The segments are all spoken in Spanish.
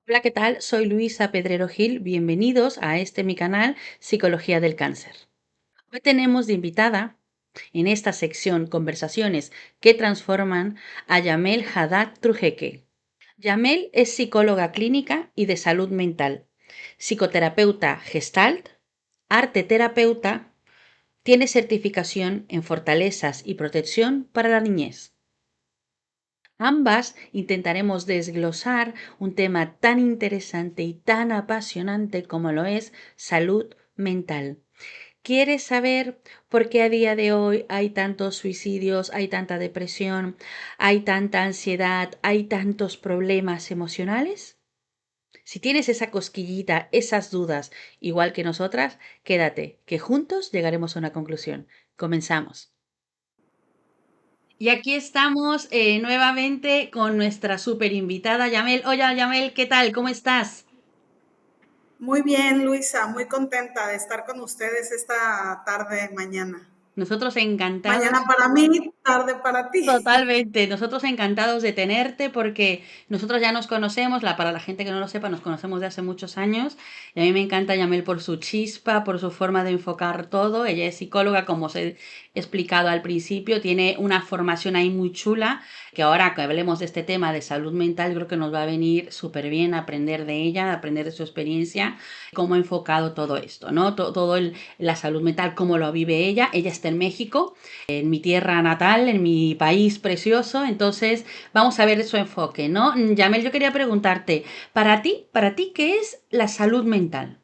Hola, ¿qué tal? Soy Luisa Pedrero Gil. Bienvenidos a mi canal Psicología del Cáncer. Hoy tenemos de invitada en esta sección Conversaciones que transforman a Yamel Haddad Trujeque. Yamel es psicóloga clínica y de salud mental, psicoterapeuta gestalt, arte terapeuta, tiene certificación en fortalezas y protección para la niñez. Ambas intentaremos desglosar un tema tan interesante y tan apasionante como lo es salud mental. ¿Quieres saber por qué a día de hoy hay tantos suicidios, hay tanta depresión, hay tanta ansiedad, hay tantos problemas emocionales? Si tienes esa cosquillita, esas dudas, igual que nosotras, quédate, que juntos llegaremos a una conclusión. Comenzamos. Y aquí estamos nuevamente con nuestra super invitada Yamel. Hola Yamel, ¿qué tal? ¿Cómo estás? Muy bien, Luisa, muy contenta de estar con ustedes esta tarde, mañana. Nosotros Mañana encantados. para mí, tarde para ti. Totalmente, nosotros encantados de tenerte porque nosotros ya nos conocemos, para la gente que no lo sepa, nos conocemos de hace muchos años y a mí me encanta Yamel por su chispa, por su forma de enfocar todo. Ella es psicóloga, como os he explicado al principio, tiene una formación ahí muy chula que ahora que hablemos de este tema de salud mental, creo que nos va a venir súper bien aprender de ella, aprender de su experiencia, cómo ha enfocado todo esto, ¿no? La salud mental, cómo lo vive ella. Ella está en México, en mi tierra natal, en mi país precioso. Entonces, vamos a ver su enfoque, ¿no? Yamel, yo quería preguntarte, para ti, ¿qué es la salud mental?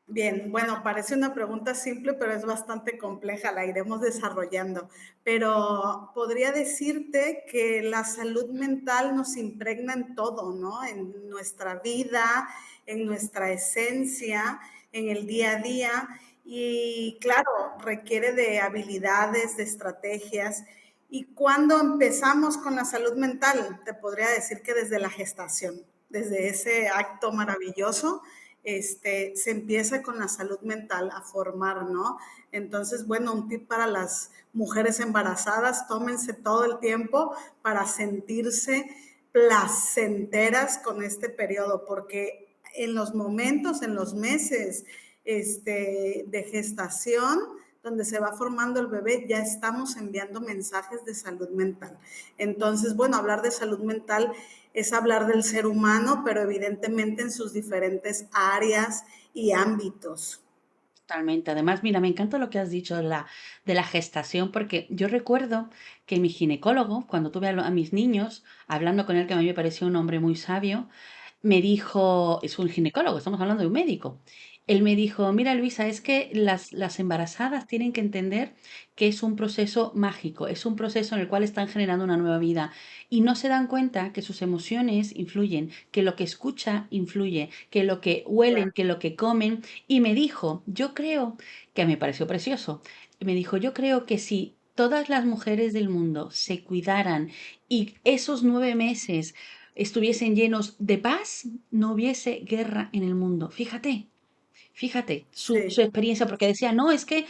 Bien, bueno, parece una pregunta simple, pero es bastante compleja, la iremos desarrollando. Pero podría decirte que la salud mental nos impregna en todo, ¿no? En nuestra vida, en nuestra esencia, en el día a día. Y claro, requiere de habilidades, de estrategias. ¿Y cuando empezamos con la salud mental? Te podría decir que desde la gestación, desde ese acto maravilloso se empieza con la salud mental a formar, ¿no? Entonces, bueno, un tip para las mujeres embarazadas, tómense todo el tiempo para sentirse placenteras con este periodo, porque en los momentos, en los meses de gestación, donde se va formando el bebé, ya estamos enviando mensajes de salud mental. Entonces, bueno, hablar de salud mental es hablar del ser humano, pero evidentemente en sus diferentes áreas y ámbitos. Totalmente. Además, mira, me encanta lo que has dicho de la gestación, porque yo recuerdo que mi ginecólogo, cuando tuve a mis niños, hablando con él, que a mí me pareció un hombre muy sabio, me dijo, es un ginecólogo, estamos hablando de un médico. Él me dijo, mira Luisa, es que las embarazadas tienen que entender que es un proceso mágico, es un proceso en el cual están generando una nueva vida y no se dan cuenta que sus emociones influyen, que lo que escucha influye, que lo que huelen, Claro. que lo que comen. Y me dijo, yo creo, que me pareció precioso, me dijo, yo creo que si todas las mujeres del mundo se cuidaran y esos 9 meses estuviesen llenos de paz, no hubiese guerra en el mundo. Fíjate su Sí, experiencia, porque decía, no, es que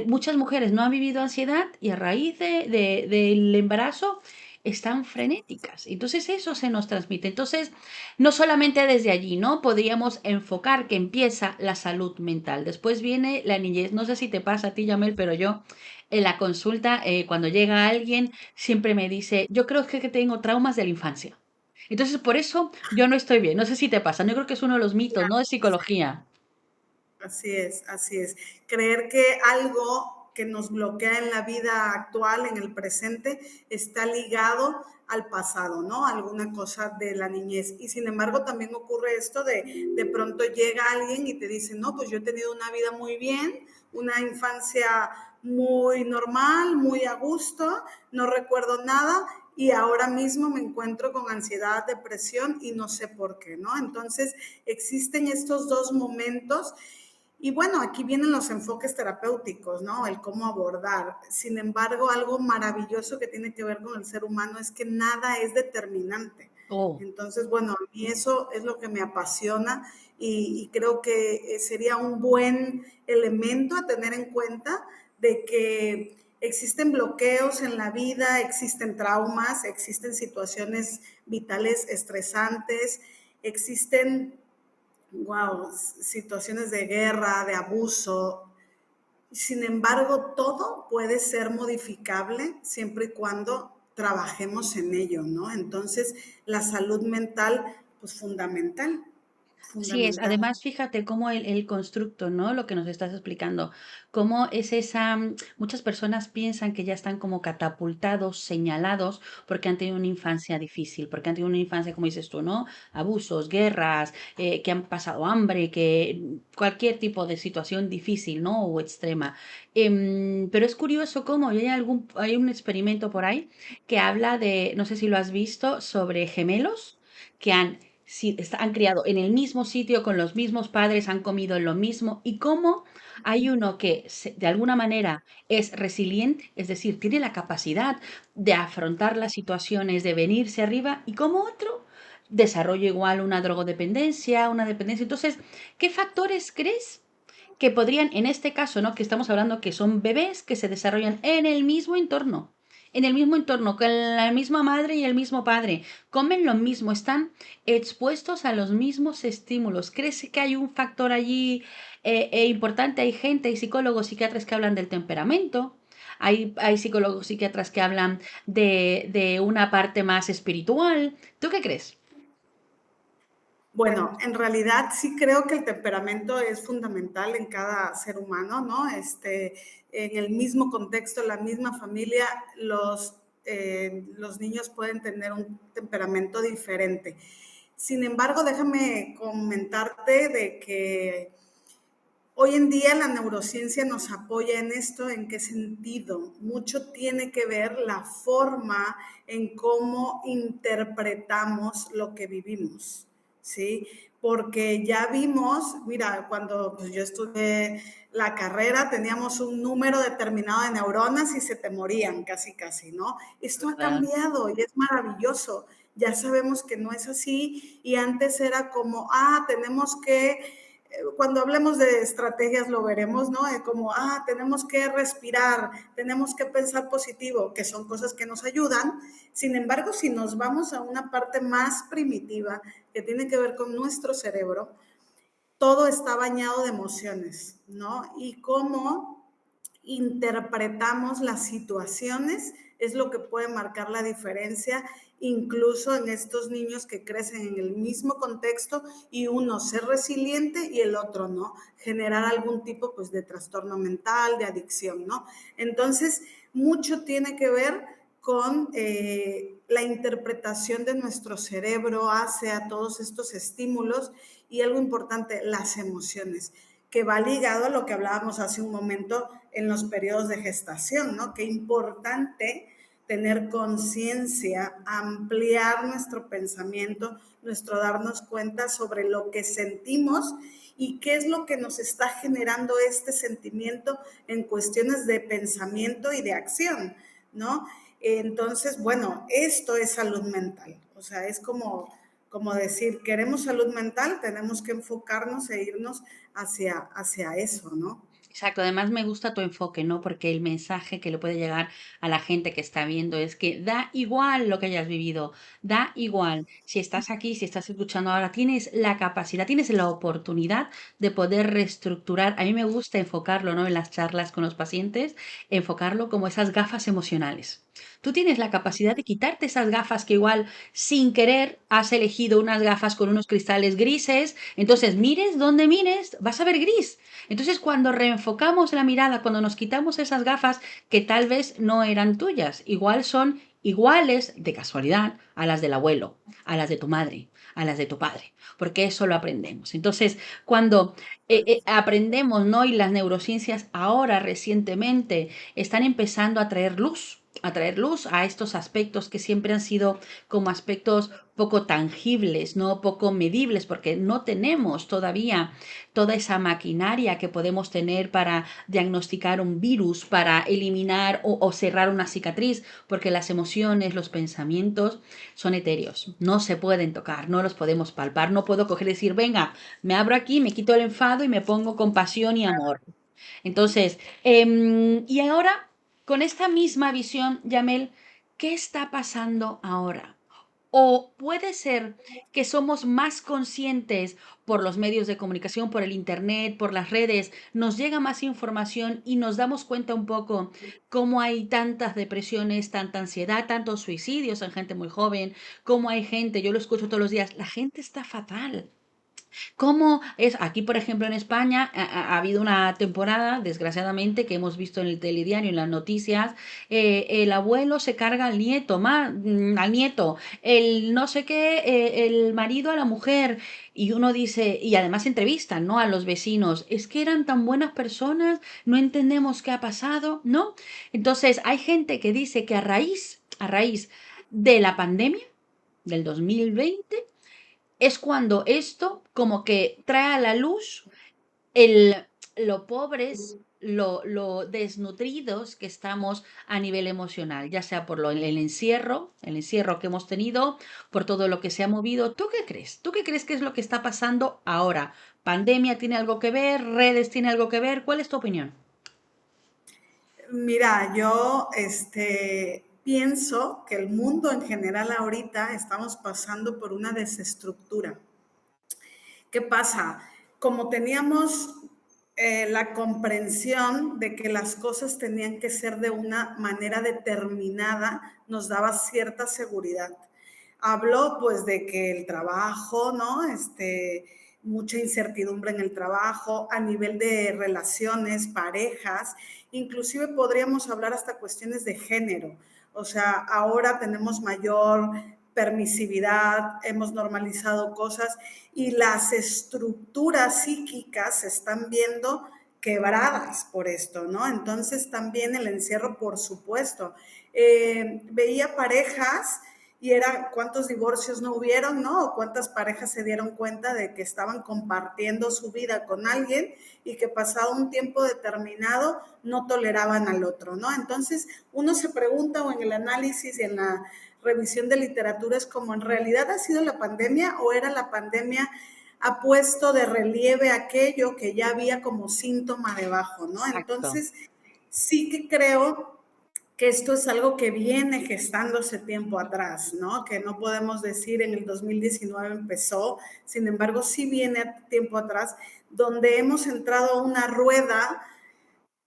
muchas mujeres no han vivido ansiedad y a raíz del embarazo están frenéticas. Entonces eso se nos transmite. Entonces, no solamente desde allí, ¿no? Podríamos enfocar que empieza la salud mental. Después viene la niñez. No sé si te pasa a ti, Yamel, pero yo en la consulta, cuando llega alguien, siempre me dice, yo creo que tengo traumas de la infancia. Entonces, por eso yo no estoy bien. No sé si te pasa. Yo creo que es uno de los mitos, ¿no? De psicología. así es, así es. Creer que algo que nos bloquea en la vida actual, en el presente, está ligado al pasado, ¿no? Alguna cosa de la niñez. Y sin embargo, también ocurre esto de pronto llega alguien y te dice, no, pues yo he tenido una vida muy bien, una infancia muy normal, muy a gusto, no recuerdo nada y ahora mismo me encuentro con ansiedad, depresión y no sé por qué, ¿no? Entonces existen estos dos momentos y bueno, aquí vienen los enfoques terapéuticos, ¿no? El cómo abordar. Sin embargo, algo maravilloso que tiene que ver con el ser humano es que nada es determinante. Oh. Entonces, bueno, a mí eso es lo que me apasiona y creo que sería un buen elemento a tener en cuenta de que existen bloqueos en la vida, existen traumas, existen situaciones vitales estresantes existen, wow, situaciones de guerra, de abuso. Sin embargo, todo puede ser modificable siempre y cuando trabajemos en ello, ¿no? Entonces, la salud mental, pues fundamental, Así es. fundamental. Además, fíjate cómo el constructo, ¿no? Lo que nos estás explicando, cómo es esa, muchas personas piensan que ya están como catapultados, señalados, porque han tenido una infancia difícil, porque han tenido una infancia, como dices tú, ¿no? Abusos, guerras, que han pasado hambre, que cualquier tipo de situación difícil, ¿no? O extrema. Pero es curioso cómo hay un experimento por ahí que habla de, no sé si lo has visto, sobre gemelos que han criado en el mismo sitio, con los mismos padres, han comido lo mismo, y cómo hay uno que de alguna manera es resiliente, es decir, tiene la capacidad de afrontar las situaciones, de venirse arriba, y cómo otro desarrolla igual una drogodependencia, una dependencia. Entonces, ¿qué factores crees que podrían, en este caso, ¿no? Que estamos hablando que son bebés que se desarrollan en el mismo entorno, con la misma madre y el mismo padre, comen lo mismo, están expuestos a los mismos estímulos? ¿Crees que hay un factor allí importante? Hay gente, hay psicólogos, psiquiatras que hablan del temperamento. Hay psicólogos, psiquiatras que hablan de una parte más espiritual. ¿Tú qué crees? Bueno, en realidad sí creo que el temperamento es fundamental en cada ser humano, ¿no? En el mismo contexto, la misma familia, los niños pueden tener un temperamento diferente. Sin embargo, déjame comentarte de que hoy en día la neurociencia nos apoya en esto. ¿En qué sentido? Mucho tiene que ver la forma en cómo interpretamos lo que vivimos, ¿sí? Porque ya vimos, mira, cuando pues, yo estudié la carrera teníamos un número determinado de neuronas y se te morían casi, casi, ¿no? Esto ha ¿Verdad? cambiado y es maravilloso. Ya sabemos que no es así y antes era como, tenemos que cuando hablemos de estrategias lo veremos, ¿no? Como, tenemos que respirar, tenemos que pensar positivo, que son cosas que nos ayudan. Sin embargo, si nos vamos a una parte más primitiva, que tiene que ver con nuestro cerebro, todo está bañado de emociones, ¿no? Y cómo interpretamos las situaciones es lo que puede marcar la diferencia, incluso en estos niños que crecen en el mismo contexto y uno ser resiliente y el otro no, generar algún tipo pues de trastorno mental, de adicción, ¿no? Entonces, mucho tiene que ver con la interpretación de nuestro cerebro hacia todos estos estímulos y algo importante, las emociones, que va ligado a lo que hablábamos hace un momento en los periodos de gestación, ¿no? Qué importante tener conciencia, ampliar nuestro pensamiento, nuestro darnos cuenta sobre lo que sentimos y qué es lo que nos está generando este sentimiento en cuestiones de pensamiento y de acción, ¿no? Entonces, bueno, esto es salud mental. O sea, es como decir, queremos salud mental, tenemos que enfocarnos e irnos hacia eso, ¿no? Exacto, además me gusta tu enfoque, ¿no? Porque el mensaje que le puede llegar a la gente que está viendo es que da igual lo que hayas vivido, da igual. Si estás aquí, si estás escuchando ahora, tienes la capacidad, tienes la oportunidad de poder reestructurar. A mí me gusta enfocarlo, ¿no? En las charlas con los pacientes, enfocarlo como esas gafas emocionales. Tú tienes la capacidad de quitarte esas gafas que igual sin querer has elegido unas gafas con unos cristales grises, entonces mires donde mires, vas a ver gris. Entonces, cuando reenfocamos la mirada, cuando nos quitamos esas gafas que tal vez no eran tuyas, igual son iguales de casualidad a las del abuelo, a las de tu madre, a las de tu padre, porque eso lo aprendemos. Entonces, cuando aprendemos, ¿no? Y las neurociencias ahora recientemente están empezando a traer luz a estos aspectos que siempre han sido como aspectos poco tangibles, no poco medibles, porque no tenemos todavía toda esa maquinaria que podemos tener para diagnosticar un virus, para eliminar o cerrar una cicatriz, porque las emociones, los pensamientos son etéreos, no se pueden tocar, no los podemos palpar, no puedo coger y decir, venga, me abro aquí, me quito el enfado y me pongo compasión y amor. Entonces, y ahora, con esta misma visión, Yamel, ¿qué está pasando ahora? O puede ser que somos más conscientes por los medios de comunicación, por el internet, por las redes, nos llega más información y nos damos cuenta un poco cómo hay tantas depresiones, tanta ansiedad, tantos suicidios en gente muy joven, cómo hay gente, yo lo escucho todos los días, la gente está fatal. ¿Cómo es? Aquí, por ejemplo, en España ha habido una temporada, desgraciadamente, que hemos visto en el telediario, en las noticias, el abuelo se carga al nieto, al nieto, el no sé qué, el marido a la mujer, y uno dice, y además entrevistan, ¿no? A los vecinos, es que eran tan buenas personas, no entendemos qué ha pasado, ¿no? Entonces, hay gente que dice que a raíz de la pandemia del 2020, es cuando esto como que trae a la luz el, lo pobres, lo desnutridos que estamos a nivel emocional, ya sea por el encierro que hemos tenido, por todo lo que se ha movido. ¿Tú qué crees? ¿Tú qué crees que es lo que está pasando ahora? ¿Pandemia tiene algo que ver? ¿Redes tiene algo que ver? ¿Cuál es tu opinión? Mira, yo pienso que el mundo en general ahorita estamos pasando por una desestructura. ¿Qué pasa? Como teníamos la comprensión de que las cosas tenían que ser de una manera determinada, nos daba cierta seguridad. Hablo pues de que el trabajo, ¿no? Mucha incertidumbre en el trabajo, a nivel de relaciones, parejas, inclusive podríamos hablar hasta cuestiones de género. O sea, ahora tenemos mayor permisividad, hemos normalizado cosas y las estructuras psíquicas se están viendo quebradas por esto, ¿no? Entonces también el encierro, por supuesto. Veía parejas y era cuántos divorcios no hubieron, ¿no? O cuántas parejas se dieron cuenta de que estaban compartiendo su vida con alguien y que pasado un tiempo determinado no toleraban al otro, ¿no? Entonces uno se pregunta o en el análisis y en la revisión de literatura es como en realidad ha sido la pandemia o era la pandemia ha puesto de relieve aquello que ya había como síntoma debajo, ¿no? Exacto. Entonces, sí que creo que esto es algo que viene gestándose tiempo atrás, ¿no? Que no podemos decir en el 2019 empezó, sin embargo, sí viene tiempo atrás, donde hemos entrado a una rueda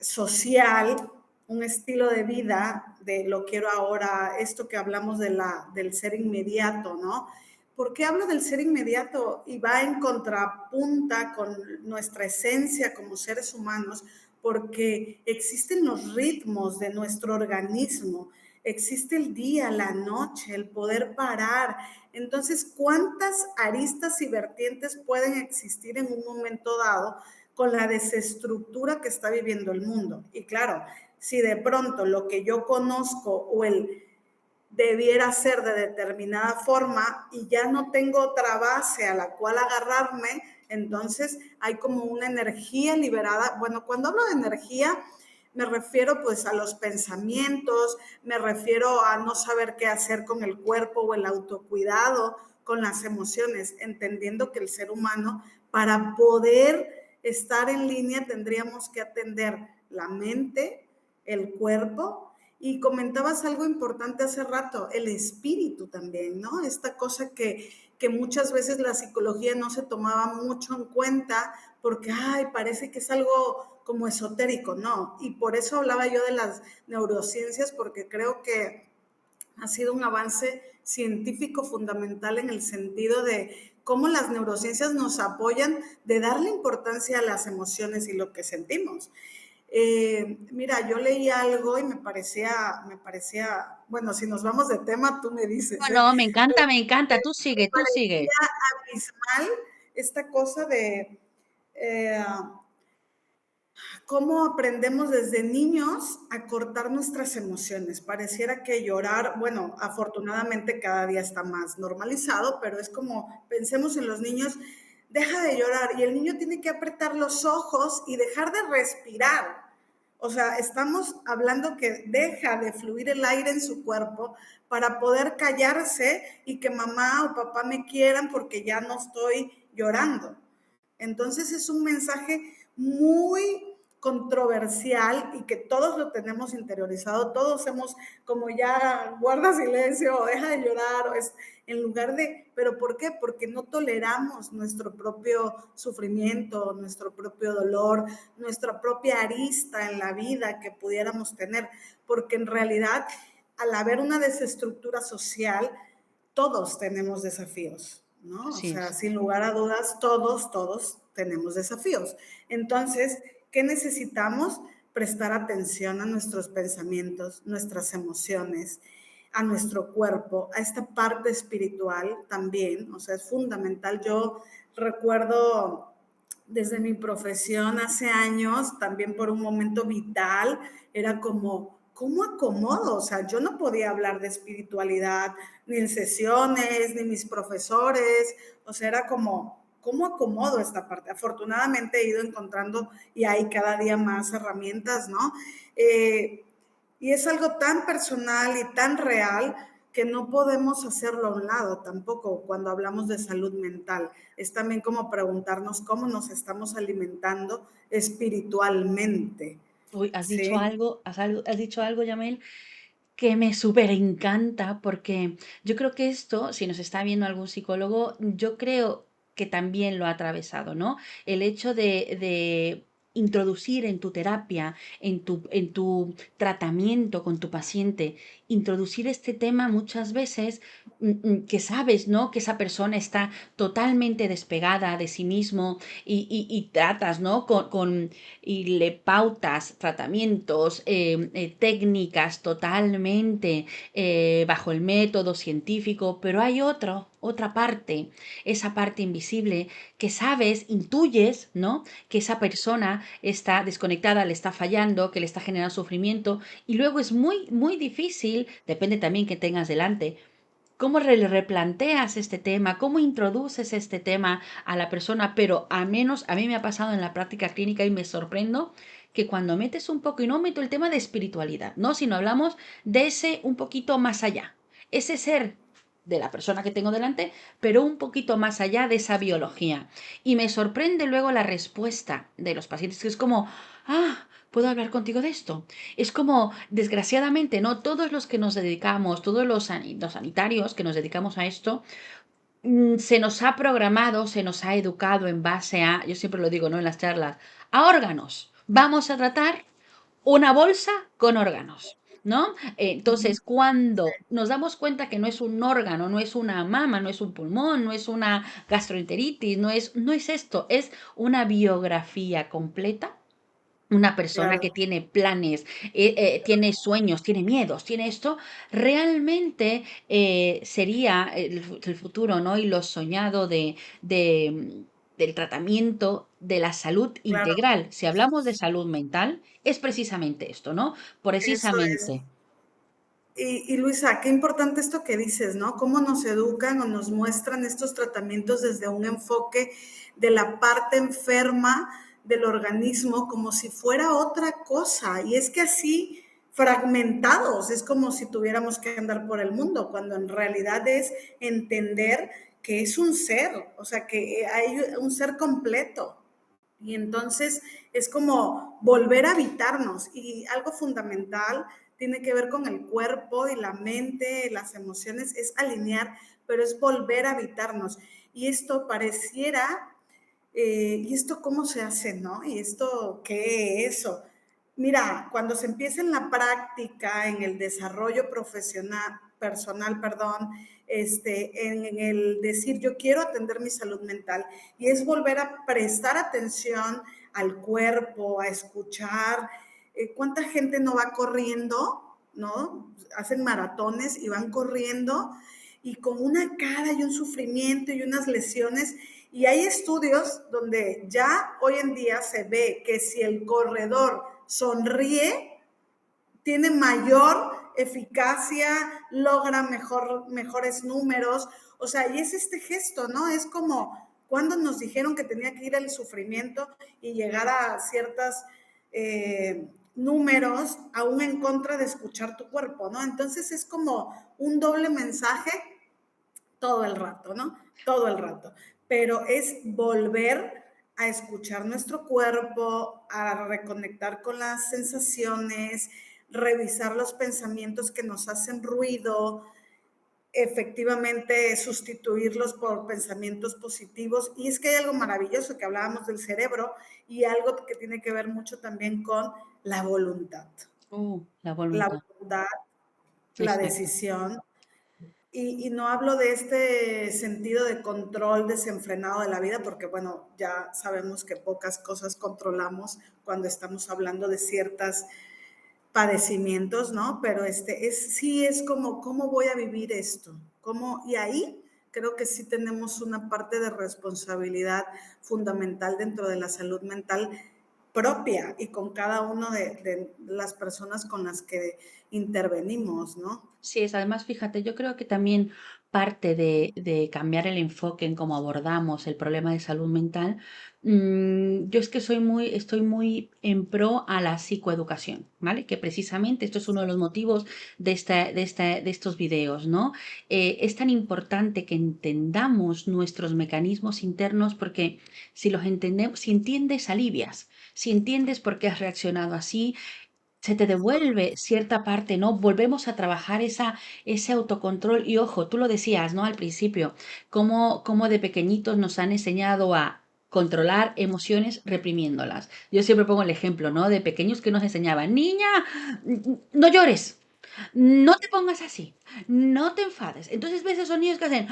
social, un estilo de vida, de lo quiero ahora, esto que hablamos del ser inmediato, ¿no? ¿Por qué hablo del ser inmediato? Y va en contrapunta con nuestra esencia como seres humanos, porque existen los ritmos de nuestro organismo, existe el día, la noche, el poder parar. Entonces, ¿cuántas aristas y vertientes pueden existir en un momento dado con la desestructura que está viviendo el mundo? Y claro, si de pronto lo que yo conozco o el debiera ser de determinada forma y ya no tengo otra base a la cual agarrarme, entonces hay como una energía liberada. Bueno, cuando hablo de energía, me refiero pues a los pensamientos, me refiero a no saber qué hacer con el cuerpo o el autocuidado, con las emociones, entendiendo que el ser humano, para poder estar en línea, tendríamos que atender la mente, el cuerpo. Y comentabas algo importante hace rato, el espíritu también, ¿no? Esta cosa que muchas veces la psicología no se tomaba mucho en cuenta porque, ay, parece que es algo como esotérico, ¿no? Y por eso hablaba yo de las neurociencias, porque creo que ha sido un avance científico fundamental en el sentido de cómo las neurociencias nos apoyan de darle importancia a las emociones y lo que sentimos. Mira, yo leí algo y me parecía, bueno, si nos vamos de tema, tú me dices, No, ¿eh? no, me Pero encanta, me encanta. Tú me sigue, tú sigue. parecía abismal esta cosa de eh, cómo aprendemos desde niños a cortar nuestras emociones. Pareciera que llorar, bueno, afortunadamente cada día está más normalizado, pero es como, pensemos en los niños, deja de llorar y el niño tiene que apretar los ojos y dejar de respirar. O sea, estamos hablando que deja de fluir el aire en su cuerpo para poder callarse y que mamá o papá me quieran porque ya no estoy llorando. Entonces es un mensaje muy controversial y que todos lo tenemos interiorizado, todos hemos como ya guarda silencio o deja de llorar, o es en lugar de, ¿pero por qué? Porque no toleramos nuestro propio sufrimiento, nuestro propio dolor, nuestra propia arista en la vida que pudiéramos tener, porque en realidad al haber una desestructura social, todos tenemos desafíos, ¿no? O Así sea, es. sin lugar a dudas, todos tenemos desafíos. Entonces, ¿qué necesitamos? Prestar atención a nuestros pensamientos, nuestras emociones, a nuestro cuerpo, a esta parte espiritual también, o sea, es fundamental. Yo recuerdo desde mi profesión hace años, también por un momento vital, era como, ¿cómo acomodo? O sea, yo no podía hablar de espiritualidad ni en sesiones, ni mis profesores, o sea, era como, ¿cómo acomodo esta parte? Afortunadamente he ido encontrando y hay cada día más herramientas, ¿no? Y es algo tan personal y tan real que no podemos hacerlo a un lado tampoco cuando hablamos de salud mental. Es también como preguntarnos cómo nos estamos alimentando espiritualmente, Uy, ¿sí? has dicho algo, Yamel, que me súper encanta porque yo creo que esto, si nos está viendo algún psicólogo, yo creo que también lo ha atravesado, ¿no? El hecho de introducir en tu terapia, en tu tratamiento con tu paciente, introducir este tema muchas veces que sabes, ¿no? Que esa persona está totalmente despegada de sí mismo y tratas, ¿no? Y le pautas tratamientos, técnicas totalmente bajo el método científico, pero hay otra parte, esa parte invisible que sabes, intuyes, ¿no? Que esa persona está desconectada, le está fallando, que le está generando sufrimiento y luego es muy difícil, depende también que tengas delante, cómo replanteas este tema, cómo introduces este tema a la persona, pero al menos a mí me ha pasado en la práctica clínica y me sorprendo que cuando metes un poco, y no meto el tema de espiritualidad, ¿no? Sino hablamos de ese un poquito más allá, ese ser de la persona que tengo delante, pero un poquito más allá de esa biología. Y me sorprende luego la respuesta de los pacientes, que es como, ah, ¿puedo hablar contigo de esto? Es como, desgraciadamente, no todos los que nos dedicamos, todos los sanitarios que nos dedicamos a esto, se nos ha programado, se nos ha educado en base a, yo siempre lo digo, ¿no? En las charlas, a órganos. Vamos a tratar una bolsa con órganos, ¿no? Entonces, cuando nos damos cuenta que no es un órgano, no es una mama, no es un pulmón, no es una gastroenteritis, no es esto, es una biografía completa, una persona que Claro, tiene planes, tiene sueños, tiene miedos, tiene esto, realmente sería el futuro, ¿no? Y lo soñado del tratamiento de la salud claro, integral. Si hablamos de salud mental, es precisamente esto, ¿no? eso es. Precisamente. Y Luisa, qué importante esto que dices, ¿no? Cómo nos educan o nos muestran estos tratamientos desde un enfoque de la parte enferma del organismo como si fuera otra cosa. Y es que así, fragmentados, es como si tuviéramos que andar por el mundo, cuando en realidad es entender que es un ser, o sea, que hay un ser completo. Y entonces es como volver a habitarnos. Y algo fundamental tiene que ver con el cuerpo y la mente, las emociones, es alinear, pero es volver a habitarnos. Y esto pareciera, ¿y esto cómo se hace, no? ¿Y esto qué es eso? Mira, cuando se empieza en la práctica, en el desarrollo profesional, personal, perdón, en el decir yo quiero atender mi salud mental y es volver a prestar atención al cuerpo, a escuchar. ¿Cuánta gente no va corriendo, no? Hacen maratones y van corriendo y con una cara y un sufrimiento y unas lesiones. Y hay estudios donde ya hoy en día se ve que si el corredor sonríe, tiene mayor eficacia, logra mejores números. O sea, y es este gesto, ¿no? Es como cuando nos dijeron que tenía que ir al sufrimiento y llegar a ciertos números, aún en contra de escuchar tu cuerpo, ¿no? Entonces es como un doble mensaje todo el rato, ¿no? Todo el rato. Pero es volver a escuchar nuestro cuerpo, a reconectar con las sensaciones, revisar los pensamientos que nos hacen ruido, efectivamente sustituirlos por pensamientos positivos. Y es que hay algo maravilloso que hablábamos del cerebro y algo que tiene que ver mucho también con la voluntad. La La voluntad. voluntad, la Exacto. decisión. Y no hablo de este sentido de control desenfrenado de la vida, porque bueno, ya sabemos que pocas cosas controlamos cuando estamos hablando de ciertas padecimientos, ¿no? Pero sí es como, ¿cómo voy a vivir esto? ¿Cómo? Y ahí creo que sí tenemos una parte de responsabilidad fundamental dentro de la salud mental propia y con cada una de las personas con las que intervenimos, ¿no? Sí, es además, fíjate, yo creo que también parte de cambiar el enfoque en cómo abordamos el problema de salud mental. Yo es que estoy muy en pro a la psicoeducación, ¿vale? Que precisamente esto es uno de los motivos de estos videos, ¿no? Es tan importante que entendamos nuestros mecanismos internos porque si los entendemos, si entiendes, alivias. Si entiendes por qué has reaccionado así, se te devuelve cierta parte, ¿no? Volvemos a trabajar ese autocontrol. Y ojo, tú lo decías, ¿no? Al principio, cómo de pequeñitos nos han enseñado a controlar emociones reprimiéndolas. Yo siempre pongo el ejemplo, ¿no? De pequeños que nos enseñaban, niña, no llores, no te pongas así, no te enfades. Entonces ves esos niños que hacen...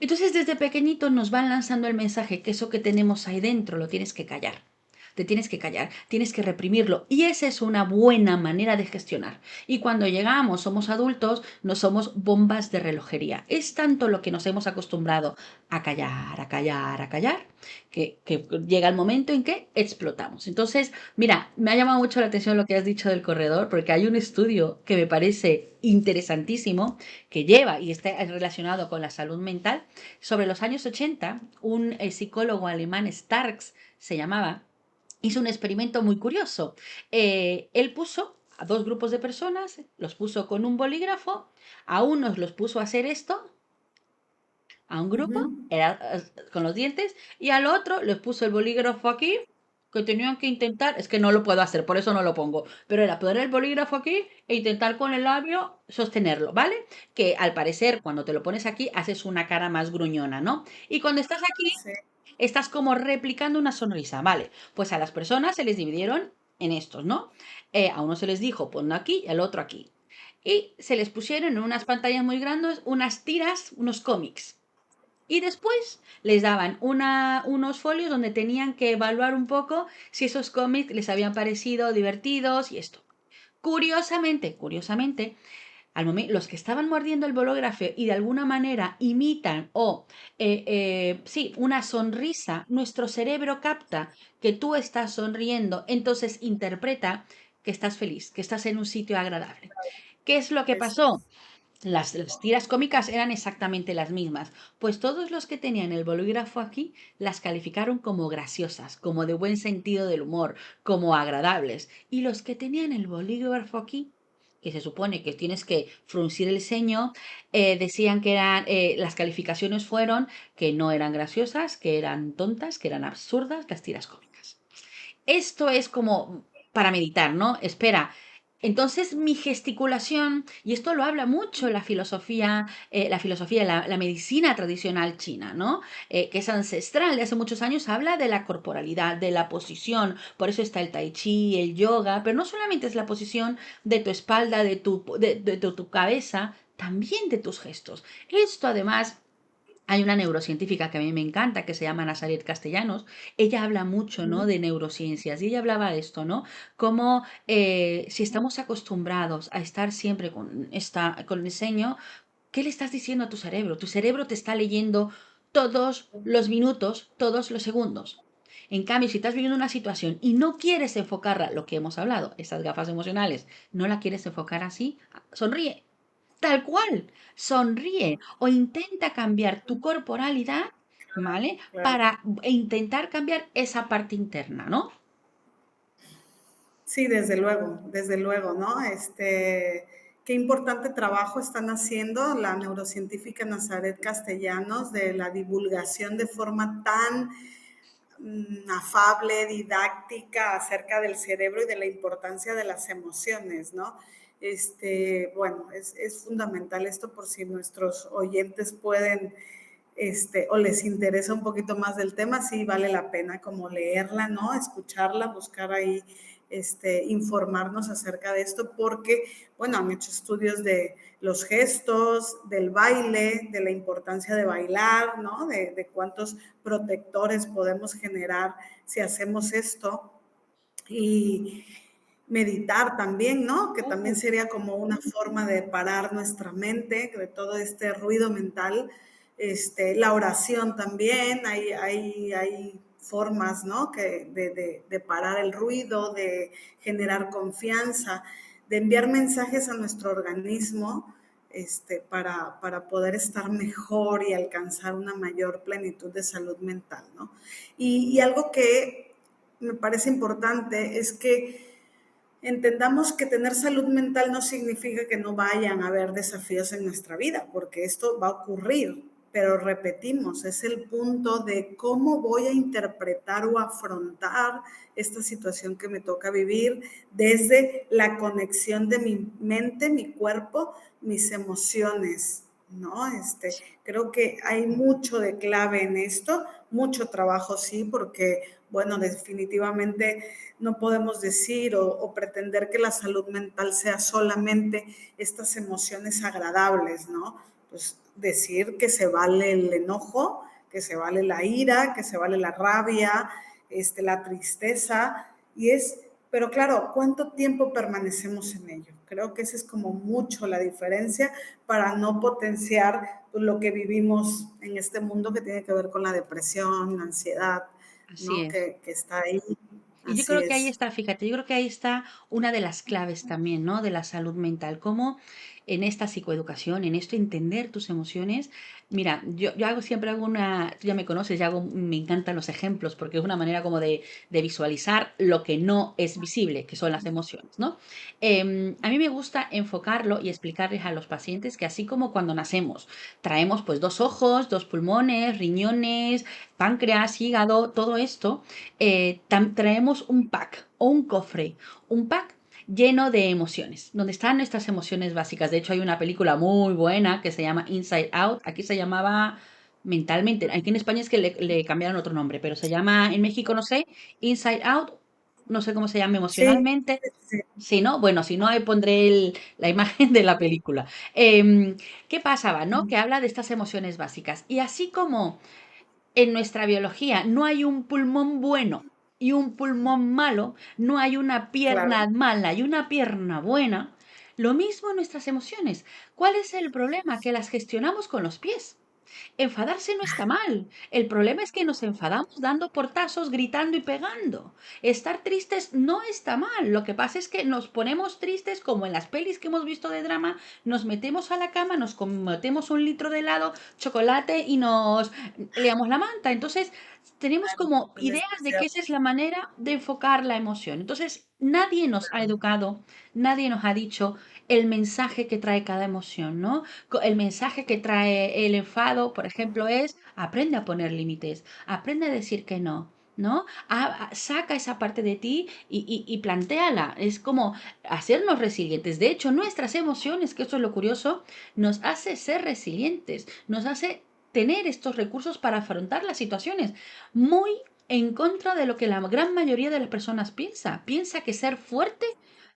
Entonces desde pequeñitos nos van lanzando el mensaje que eso que tenemos ahí dentro lo tienes que callar. Te tienes que callar, tienes que reprimirlo. Y esa es una buena manera de gestionar. Y cuando llegamos, somos adultos, no somos bombas de relojería. Es tanto lo que nos hemos acostumbrado a callar, a callar, a callar, que llega el momento en que explotamos. Entonces, mira, me ha llamado mucho la atención lo que has dicho del corredor, porque hay un estudio que me parece interesantísimo, que lleva y está relacionado con la salud mental. Sobre los años 80, un psicólogo alemán, Starks, se llamaba, hizo un experimento muy curioso. Él puso a dos grupos de personas, los puso con un bolígrafo, a unos los puso a hacer esto, a un grupo, Ujú. era con los dientes, y al otro les puso el bolígrafo aquí, que tenían que intentar, es que no lo puedo hacer, por eso no lo pongo, pero era poner el bolígrafo aquí e intentar con el labio sostenerlo, ¿vale? Que al parecer cuando te lo pones aquí haces una cara más gruñona, ¿no? Y cuando estás aquí Sí. estás como replicando una sonrisa, ¿vale? Pues a las personas se les dividieron en estos, ¿no? A uno se les dijo, ponlo aquí y al otro aquí. Y se les pusieron en unas pantallas muy grandes unas tiras, unos cómics. Y después les daban unos folios donde tenían que evaluar un poco si esos cómics les habían parecido divertidos y esto. Curiosamente, los que estaban mordiendo el bolígrafo y de alguna manera imitan o, sí, una sonrisa, nuestro cerebro capta que tú estás sonriendo, entonces interpreta que estás feliz, que estás en un sitio agradable. ¿Qué es lo que Es, pasó? Las tiras cómicas eran exactamente las mismas, pues todos los que tenían el bolígrafo aquí las calificaron como graciosas, como de buen sentido del humor, como agradables, y los que tenían el bolígrafo aquí, que se supone que tienes que fruncir el ceño, decían que las calificaciones fueron que no eran graciosas, que eran tontas, que eran absurdas las tiras cómicas. Esto es como para meditar, ¿no? Espera. Entonces mi gesticulación, y esto lo habla mucho la medicina tradicional china, ¿no? Que es ancestral, de hace muchos años, habla de la corporalidad, de la posición, por eso está el tai chi, el yoga, pero no solamente es la posición de tu espalda, de tu cabeza, también de tus gestos. Esto además hay una neurocientífica que a mí me encanta, que se llama Nazaret Castellanos. Ella habla mucho, ¿no? ujú. De neurociencias y ella hablaba de esto, ¿no? Como si estamos acostumbrados a estar siempre con el ceño, ¿qué le estás diciendo a tu cerebro? Tu cerebro te está leyendo todos los minutos, todos los segundos. En cambio, si estás viviendo una situación y no quieres enfocarla, lo que hemos hablado, esas gafas emocionales, no la quieres enfocar así, sonríe, tal cual, sonríe o intenta cambiar tu corporalidad, ¿vale? Claro. Para intentar cambiar esa parte interna, ¿no? Sí, desde luego, ¿no? Qué importante trabajo están haciendo la neurocientífica Nazaret Castellanos de la divulgación de forma tan afable, didáctica acerca del cerebro y de la importancia de las emociones, ¿no? Bueno, es fundamental esto por si nuestros oyentes pueden o les interesa un poquito más del tema, sí vale la pena como leerla, ¿no? Escucharla, buscar ahí, informarnos acerca de esto, porque, bueno, han hecho estudios de los gestos, del baile, de la importancia de bailar, ¿no? De cuántos protectores podemos generar si hacemos esto. Y meditar también, ¿no? Que también sería como una forma de parar nuestra mente de todo este ruido mental. La oración también, hay formas, ¿no? De parar el ruido, de generar confianza, de enviar mensajes a nuestro organismo para poder estar mejor y alcanzar una mayor plenitud de salud mental, ¿no? Y algo que me parece importante es que entendamos que tener salud mental no significa que no vayan a haber desafíos en nuestra vida, porque esto va a ocurrir, pero repetimos, es el punto de cómo voy a interpretar o afrontar esta situación que me toca vivir desde la conexión de mi mente, mi cuerpo, mis emociones, ¿no? Creo que hay mucho de clave en esto, mucho trabajo, sí, porque, bueno, definitivamente no podemos decir o pretender que la salud mental sea solamente estas emociones agradables, ¿no? Pues decir que se vale el enojo, que se vale la ira, que se vale la rabia, la tristeza, pero claro, ¿cuánto tiempo permanecemos en ello? Creo que esa es como mucho la diferencia para no potenciar lo que vivimos en este mundo que tiene que ver con la depresión, la ansiedad, Así ¿no? es. Que está ahí. Y yo Así creo que ahí es. está, fíjate, yo creo que ahí está una de las claves también, ¿no? De la salud mental, cómo en esta psicoeducación, en esto entender tus emociones. Mira, siempre hago tú ya me conoces, me encantan los ejemplos porque es una manera como de visualizar lo que no es visible, que son las emociones, ¿no? A mí me gusta enfocarlo y explicarles a los pacientes que así como cuando nacemos, traemos pues dos ojos, dos pulmones, riñones, páncreas, hígado, todo esto traemos un pack o un pack lleno de emociones, donde están nuestras emociones básicas. De hecho, hay una película muy buena que se llama Inside Out. Aquí se llamaba mentalmente. Aquí en España es que le cambiaron otro nombre, pero se llama, en México no sé, Inside Out. No sé cómo se llama Sí, emocionalmente. sí, sí. Si no, bueno, si no, ahí pondré la imagen de la película. ¿Qué pasaba, no? Que habla de estas emociones básicas. Y así como en nuestra biología no hay un pulmón bueno y un pulmón malo, no hay una Claro. pierna mala y una pierna buena, lo mismo en nuestras emociones. ¿Cuál es el problema? Que las gestionamos con los pies. Enfadarse no está mal. El problema es que nos enfadamos dando portazos, gritando y pegando. Estar tristes no está mal. Lo que pasa es que nos ponemos tristes como en las pelis que hemos visto de drama, nos metemos a la cama, nos metemos un litro de helado, chocolate y nos liamos la manta. Entonces, tenemos como ideas de que Anestesiado. esa es la manera de enfocar la emoción. Entonces, nadie nos ha educado, nadie nos ha dicho el mensaje que trae cada emoción, ¿no? El mensaje que trae el enfado, por ejemplo, es aprende a poner límites, aprende a decir que no. ¿No? Saca esa parte de ti y plantéala. Es como hacernos resilientes. De hecho, nuestras emociones, que esto es lo curioso, nos hace ser resilientes, nos hace tener estos recursos para afrontar las situaciones. Muy en contra de lo que la gran mayoría de las personas piensa. Piensa que ser fuerte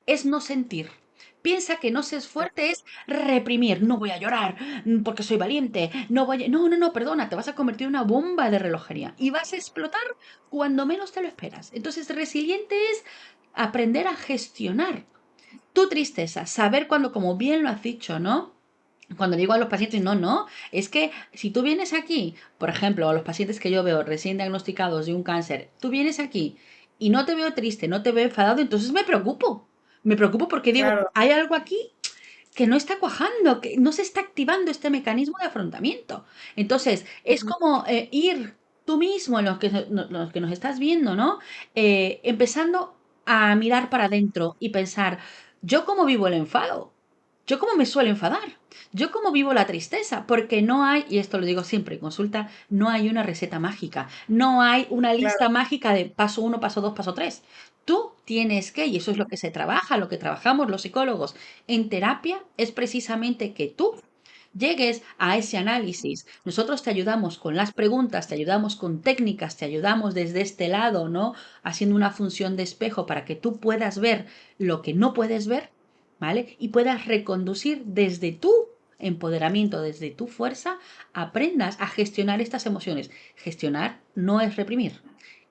es no sentir. Piensa que no ser fuerte es reprimir. No voy a llorar porque soy valiente. No, no, no, perdona, te vas a convertir en una bomba de relojería y vas a explotar cuando menos te lo esperas. Entonces, resiliente es aprender a gestionar tu tristeza, saber cuando, como bien lo has dicho, ¿no? Cuando digo a los pacientes, no, no, es que si tú vienes aquí, por ejemplo, a los pacientes que yo veo recién diagnosticados de un cáncer, tú vienes aquí y no te veo triste, no te veo enfadado, entonces me preocupo. Me preocupo porque digo, Claro. hay algo aquí que no está cuajando, que no se está activando este mecanismo de afrontamiento. Entonces, es como ir tú mismo, los que nos estás viendo, ¿no? Empezando a mirar para adentro y pensar, ¿yo cómo vivo el enfado? yo cómo me suelo enfadar, yo cómo vivo la tristeza, porque no hay, y esto lo digo siempre en consulta, no hay una receta mágica, no hay una Claro. lista mágica de paso uno, paso dos, paso tres. Tú tienes que, y eso es lo que se trabaja, lo que trabajamos los psicólogos en terapia, es precisamente que tú llegues a ese análisis. Nosotros te ayudamos con las preguntas, te ayudamos con técnicas, te ayudamos desde este lado, ¿no? Haciendo una función de espejo para que tú puedas ver lo que no puedes ver, ¿vale? Y puedas reconducir desde tu empoderamiento, desde tu fuerza, aprendas a gestionar estas emociones. Gestionar no es reprimir.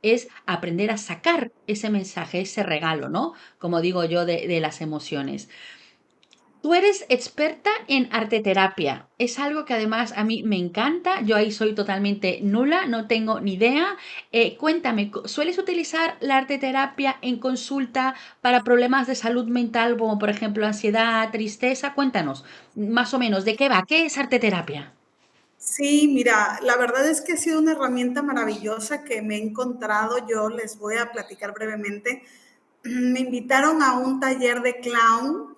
Es aprender a sacar ese mensaje, ese regalo, ¿no? Como digo yo, de las emociones. Tú eres experta en arteterapia. Es algo que además a mí me encanta. Yo ahí soy totalmente nula, no tengo ni idea. Cuéntame, ¿sueles utilizar la arteterapia en consulta para problemas de salud mental, como por ejemplo ansiedad, tristeza? Cuéntanos, más o menos, ¿de qué va? ¿Qué es arteterapia? Sí, mira, la verdad es que ha sido una herramienta maravillosa que me he encontrado. Yo les voy a platicar brevemente. Me invitaron a un taller de clown,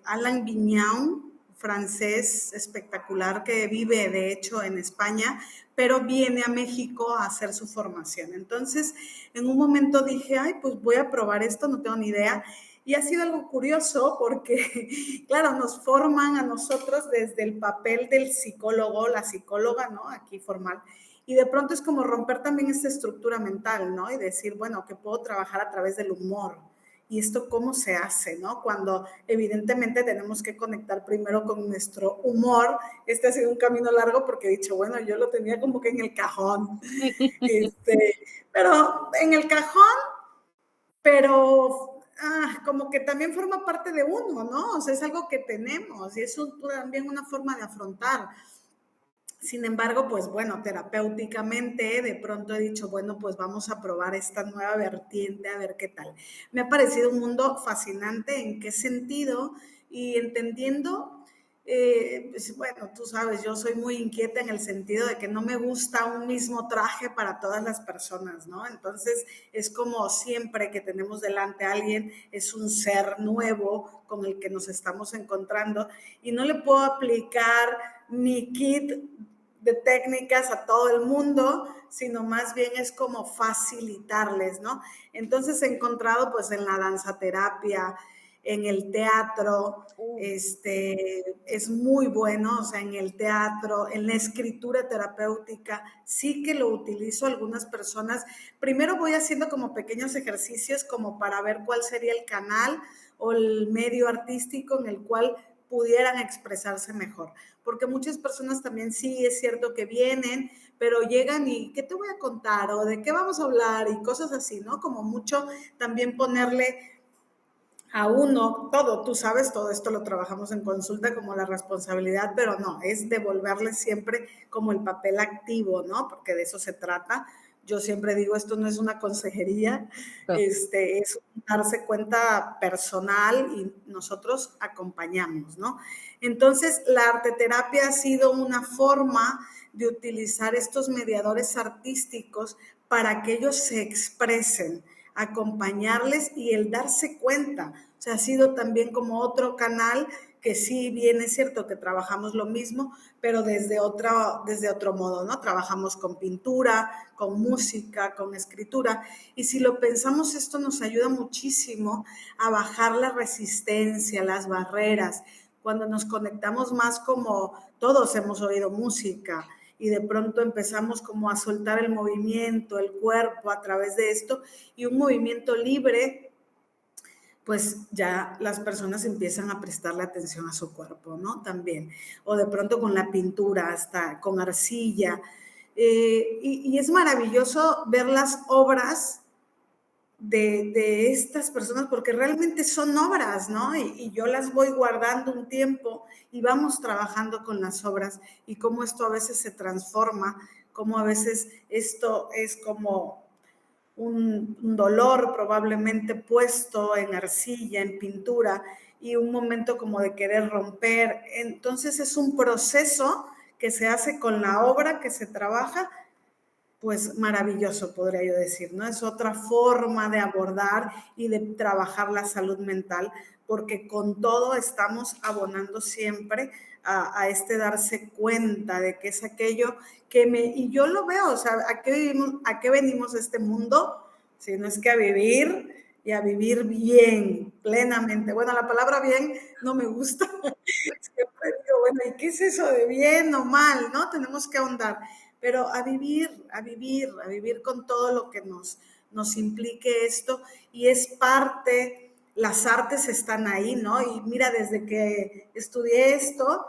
Alain Vignon, francés espectacular que vive de hecho en España, pero viene a México a hacer su formación. Entonces, en un momento dije, ay, pues voy a probar esto, no tengo ni idea. Y ha sido algo curioso porque, claro, nos forman a nosotros desde el papel del psicólogo, la psicóloga, ¿no? Aquí formal. Y de pronto es como romper también esta estructura mental, ¿no? Y decir, bueno, que puedo trabajar a través del humor. ¿Y esto cómo se hace, no? Cuando evidentemente tenemos que conectar primero con nuestro humor. Este ha sido un camino largo porque he dicho, bueno, yo lo tenía como que en el cajón. Este, pero en el cajón, pero como que también forma parte de uno, ¿no? O sea, es algo que tenemos y es también una forma de afrontar. Sin embargo, pues bueno, terapéuticamente de pronto he dicho, bueno, pues vamos a probar esta nueva vertiente a ver qué tal. Me ha parecido un mundo fascinante. ¿En qué sentido? Y entendiendo, pues, bueno, tú sabes, yo soy muy inquieta en el sentido de que no me gusta un mismo traje para todas las personas, ¿no? Entonces es como siempre que tenemos delante a alguien, es un ser nuevo con el que nos estamos encontrando y no le puedo aplicar mi kit de técnicas a todo el mundo, sino más bien es como facilitarles, ¿no? Entonces he encontrado pues en la danzaterapia, en el teatro, es muy bueno, o sea, en el teatro, en la escritura terapéutica, sí que lo utilizo algunas personas. Primero voy haciendo como pequeños ejercicios como para ver cuál sería el canal o el medio artístico en el cual pudieran expresarse mejor. Porque muchas personas también sí es cierto que vienen, pero llegan y ¿qué te voy a contar? O de qué vamos a hablar y cosas así, ¿no? Como mucho también ponerle a uno todo, tú sabes, todo esto lo trabajamos en consulta como la responsabilidad, pero no, es devolverle siempre como el papel activo, ¿no? Porque de eso se trata. Yo siempre digo, esto no es una consejería, es darse cuenta personal y nosotros acompañamos, ¿no? Entonces, la arteterapia ha sido una forma de utilizar estos mediadores artísticos para que ellos se expresen, acompañarles y el darse cuenta. O sea, ha sido también como otro canal que sí bien es cierto que trabajamos lo mismo, pero desde otro modo, ¿no? Trabajamos con pintura, con música, con escritura. Y si lo pensamos, esto nos ayuda muchísimo a bajar la resistencia, las barreras. Cuando nos conectamos más como todos hemos oído música, y de pronto empezamos como a soltar el movimiento, el cuerpo a través de esto y un movimiento libre, pues ya las personas empiezan a prestarle atención a su cuerpo, ¿no? También. O de pronto con la pintura, hasta con arcilla. Y es maravilloso ver las obras de estas personas, porque realmente son obras, ¿no? Y yo las voy guardando un tiempo y vamos trabajando con las obras y cómo esto a veces se transforma, cómo a veces esto es como un dolor probablemente puesto en arcilla, en pintura, y un momento como de querer romper. Entonces es un proceso que se hace con la obra que se trabaja, pues maravilloso, podría yo decir, ¿no? Es otra forma de abordar y de trabajar la salud mental, porque con todo estamos abonando siempre a este darse cuenta de que es aquello y yo lo veo, o sea, ¿a qué venimos a este mundo? Si no es que a vivir y a vivir bien, plenamente. Bueno, la palabra bien no me gusta. Siempre digo, bueno, ¿y qué es eso de bien o mal? ¿No? Tenemos que ahondar, pero a vivir, a vivir, a vivir con todo lo que nos implique esto y es parte, las artes están ahí, ¿no? Y mira, desde que estudié esto,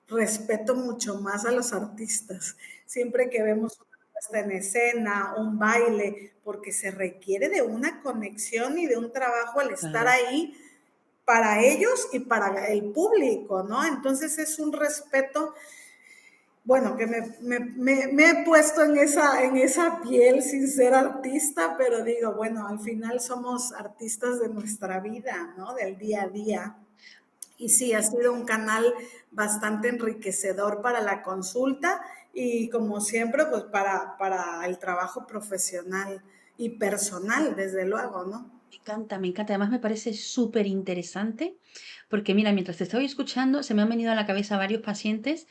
respeto mucho más a los artistas. Siempre que vemos una puesta en escena, un baile, porque se requiere de una conexión y de un trabajo al estar Claro. ahí para ellos y para el público, ¿no? Entonces es un respeto, bueno, que me he puesto en esa piel sin ser artista, pero digo, bueno, al final somos artistas de nuestra vida, ¿no? Del día a día. Y sí, ha sido un canal bastante enriquecedor para la consulta y como siempre, pues para el trabajo profesional y personal, desde luego, ¿no? Me encanta, me encanta. Además me parece súper interesante porque mira, mientras te estoy escuchando, se me han venido a la cabeza varios pacientes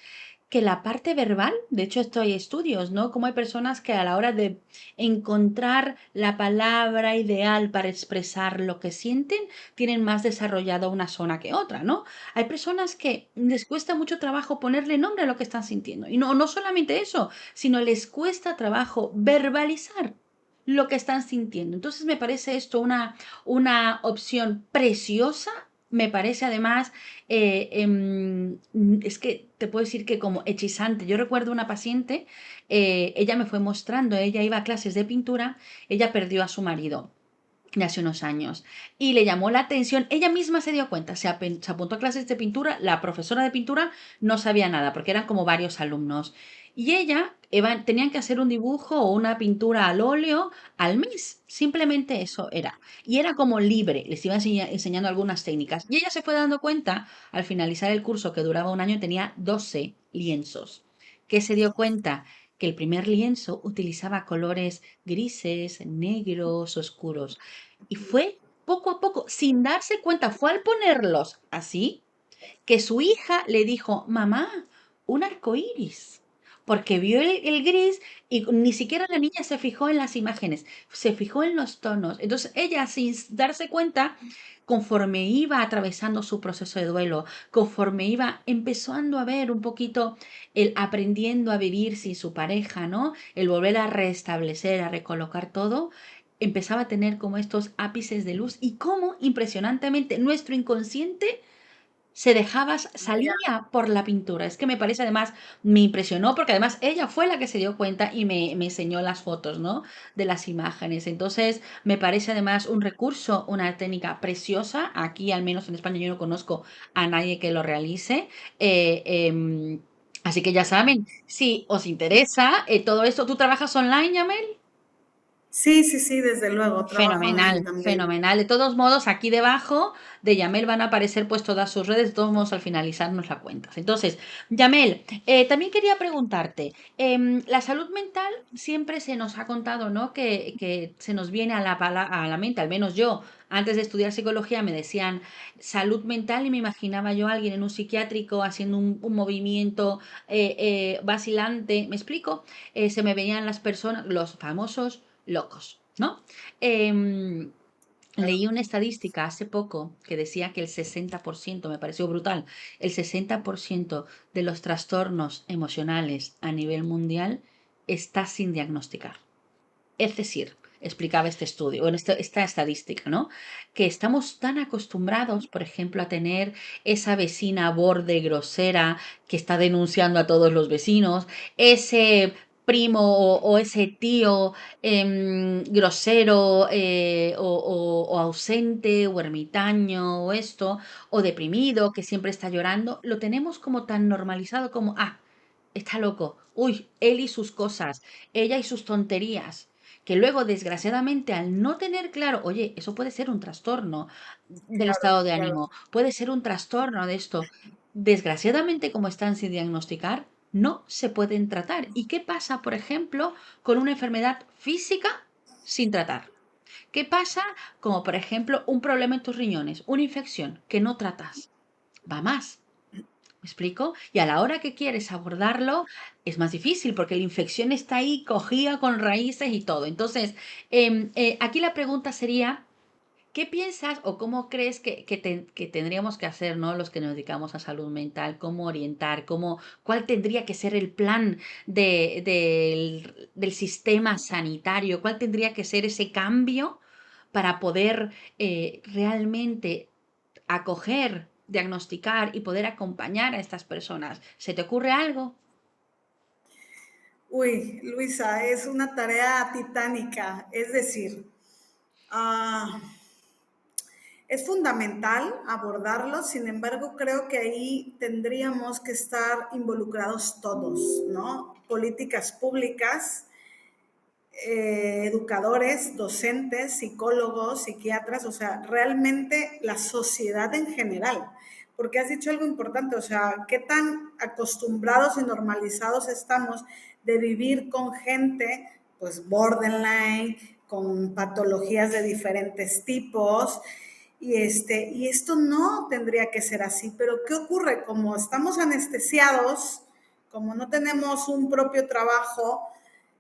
que la parte verbal, de hecho esto hay estudios, ¿no? Como hay personas que a la hora de encontrar la palabra ideal para expresar lo que sienten, tienen más desarrollado una zona que otra, ¿no? Hay personas que les cuesta mucho trabajo ponerle nombre a lo que están sintiendo. Y no solamente eso, sino les cuesta trabajo verbalizar lo que están sintiendo. Entonces me parece esto una opción preciosa. Me parece además, es que te puedo decir que como hechizante. Yo recuerdo una paciente, ella me fue mostrando, ella iba a clases de pintura, ella perdió a su marido de hace unos años y le llamó la atención, ella misma se dio cuenta, se apuntó a clases de pintura, la profesora de pintura no sabía nada porque eran como varios alumnos y ella tenían que hacer un dibujo o una pintura al óleo al mes, simplemente eso era y era como libre, les iba enseñando algunas técnicas y ella se fue dando cuenta al finalizar el curso que duraba un año tenía 12 lienzos, que se dio cuenta que el primer lienzo utilizaba colores grises, negros, oscuros. Y fue poco a poco, sin darse cuenta, fue al ponerlos así, que su hija le dijo, mamá, un arco iris. Porque vio el gris y ni siquiera la niña se fijó en las imágenes, se fijó en los tonos. Entonces ella, sin darse cuenta, conforme iba atravesando su proceso de duelo, conforme iba empezando a ver un poquito el aprendiendo a vivir sin su pareja, ¿no? El volver a restablecer, a recolocar todo, empezaba a tener como estos ápices de luz y cómo impresionantemente nuestro inconsciente se dejaba, salía por la pintura. Es que me parece además, me impresionó porque además ella fue la que se dio cuenta y me enseñó las fotos, ¿no? De las imágenes. Entonces, me parece además un recurso, una técnica preciosa. Aquí, al menos en España, yo no conozco a nadie que lo realice. Eh, em, Así que ya saben, si os interesa todo esto, ¿tú trabajas online, Yamel? Sí, sí, sí, desde luego, trabajo online Fenomenal, también. fenomenal. De todos modos, aquí debajo de Yamel van a aparecer pues todas sus redes, de todos modos al finalizar nos la cuentas. Entonces, Yamel, también quería preguntarte, la salud mental siempre se nos ha contado, ¿no? Que se nos viene a a la mente, al menos yo, antes de estudiar psicología me decían salud mental y me imaginaba yo a alguien en un psiquiátrico haciendo un movimiento vacilante, ¿me explico? Se me veían las personas, los famosos locos, ¿no? Em, Leí una estadística hace poco que decía que el 60%, me pareció brutal, el 60% de los trastornos emocionales a nivel mundial está sin diagnosticar. Es decir, explicaba este estudio, bueno, esta estadística, ¿no? Que estamos tan acostumbrados, por ejemplo, a tener esa vecina borde grosera que está denunciando a todos los vecinos, ese primo o ese tío grosero o ausente o ermitaño o esto, o deprimido que siempre está llorando, lo tenemos como tan normalizado como, está loco, uy, él y sus cosas, ella y sus tonterías que luego, desgraciadamente, al no tener claro, oye, eso puede ser un trastorno del Claro, estado de claro. ánimo, puede ser un trastorno de esto. Desgraciadamente, como están sin diagnosticar, no se pueden tratar. ¿Y qué pasa, por ejemplo, con una enfermedad física sin tratar? ¿Qué pasa? Como por ejemplo un problema en tus riñones, una infección que no tratas. Va más. ¿Me explico? Y a la hora que quieres abordarlo es más difícil porque la infección está ahí cogida con raíces y todo. Entonces, aquí la pregunta sería, ¿qué piensas o cómo crees que tendríamos que hacer, ¿no? Los que nos dedicamos a salud mental, cómo orientar, cuál tendría que ser el plan del sistema sanitario, cuál tendría que ser ese cambio para poder realmente acoger, diagnosticar y poder acompañar a estas personas? ¿Se te ocurre algo? Uy, Luisa, es una tarea titánica. Es decir, ah, es fundamental abordarlo, sin embargo, creo que ahí tendríamos que estar involucrados todos, ¿no? Políticas públicas, educadores, docentes, psicólogos, psiquiatras, o sea, realmente la sociedad en general. Porque has dicho algo importante, o sea, qué tan acostumbrados y normalizados estamos de vivir con gente, pues, borderline, con patologías de diferentes tipos, y esto no tendría que ser así, pero ¿qué ocurre? Como estamos anestesiados, como no tenemos un propio trabajo,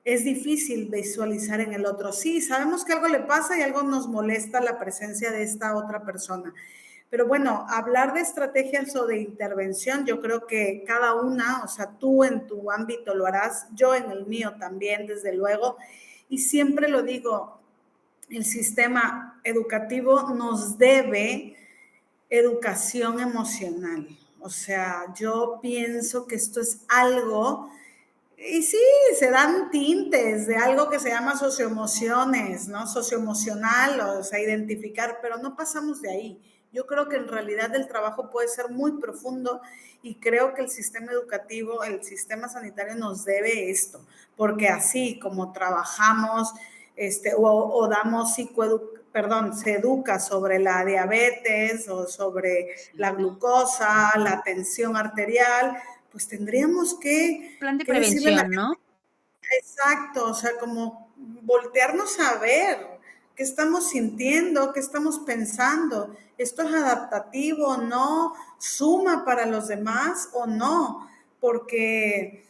es difícil visualizar en el otro. Sí, sabemos que algo le pasa y algo nos molesta la presencia de esta otra persona. Pero bueno, hablar de estrategias o de intervención, yo creo que cada una, o sea, tú en tu ámbito lo harás, yo en el mío también, desde luego. Y siempre lo digo, el sistema educativo nos debe educación emocional. O sea, yo pienso que esto es algo, y sí, se dan tintes de algo que se llama socioemociones, ¿no? Socioemocional, o sea, identificar, pero no pasamos de ahí. Yo creo que en realidad el trabajo puede ser muy profundo y creo que el sistema educativo, el sistema sanitario nos debe esto, porque así como trabajamos o damos perdón, se educa sobre la diabetes o sobre la Cierto. glucosa, la tensión arterial, pues tendríamos Plan de que decirle a la prevención, gente, ¿no? exacto, o sea, como voltearnos a ver qué estamos sintiendo, qué estamos pensando, esto es adaptativo o no, suma para los demás o no, porque,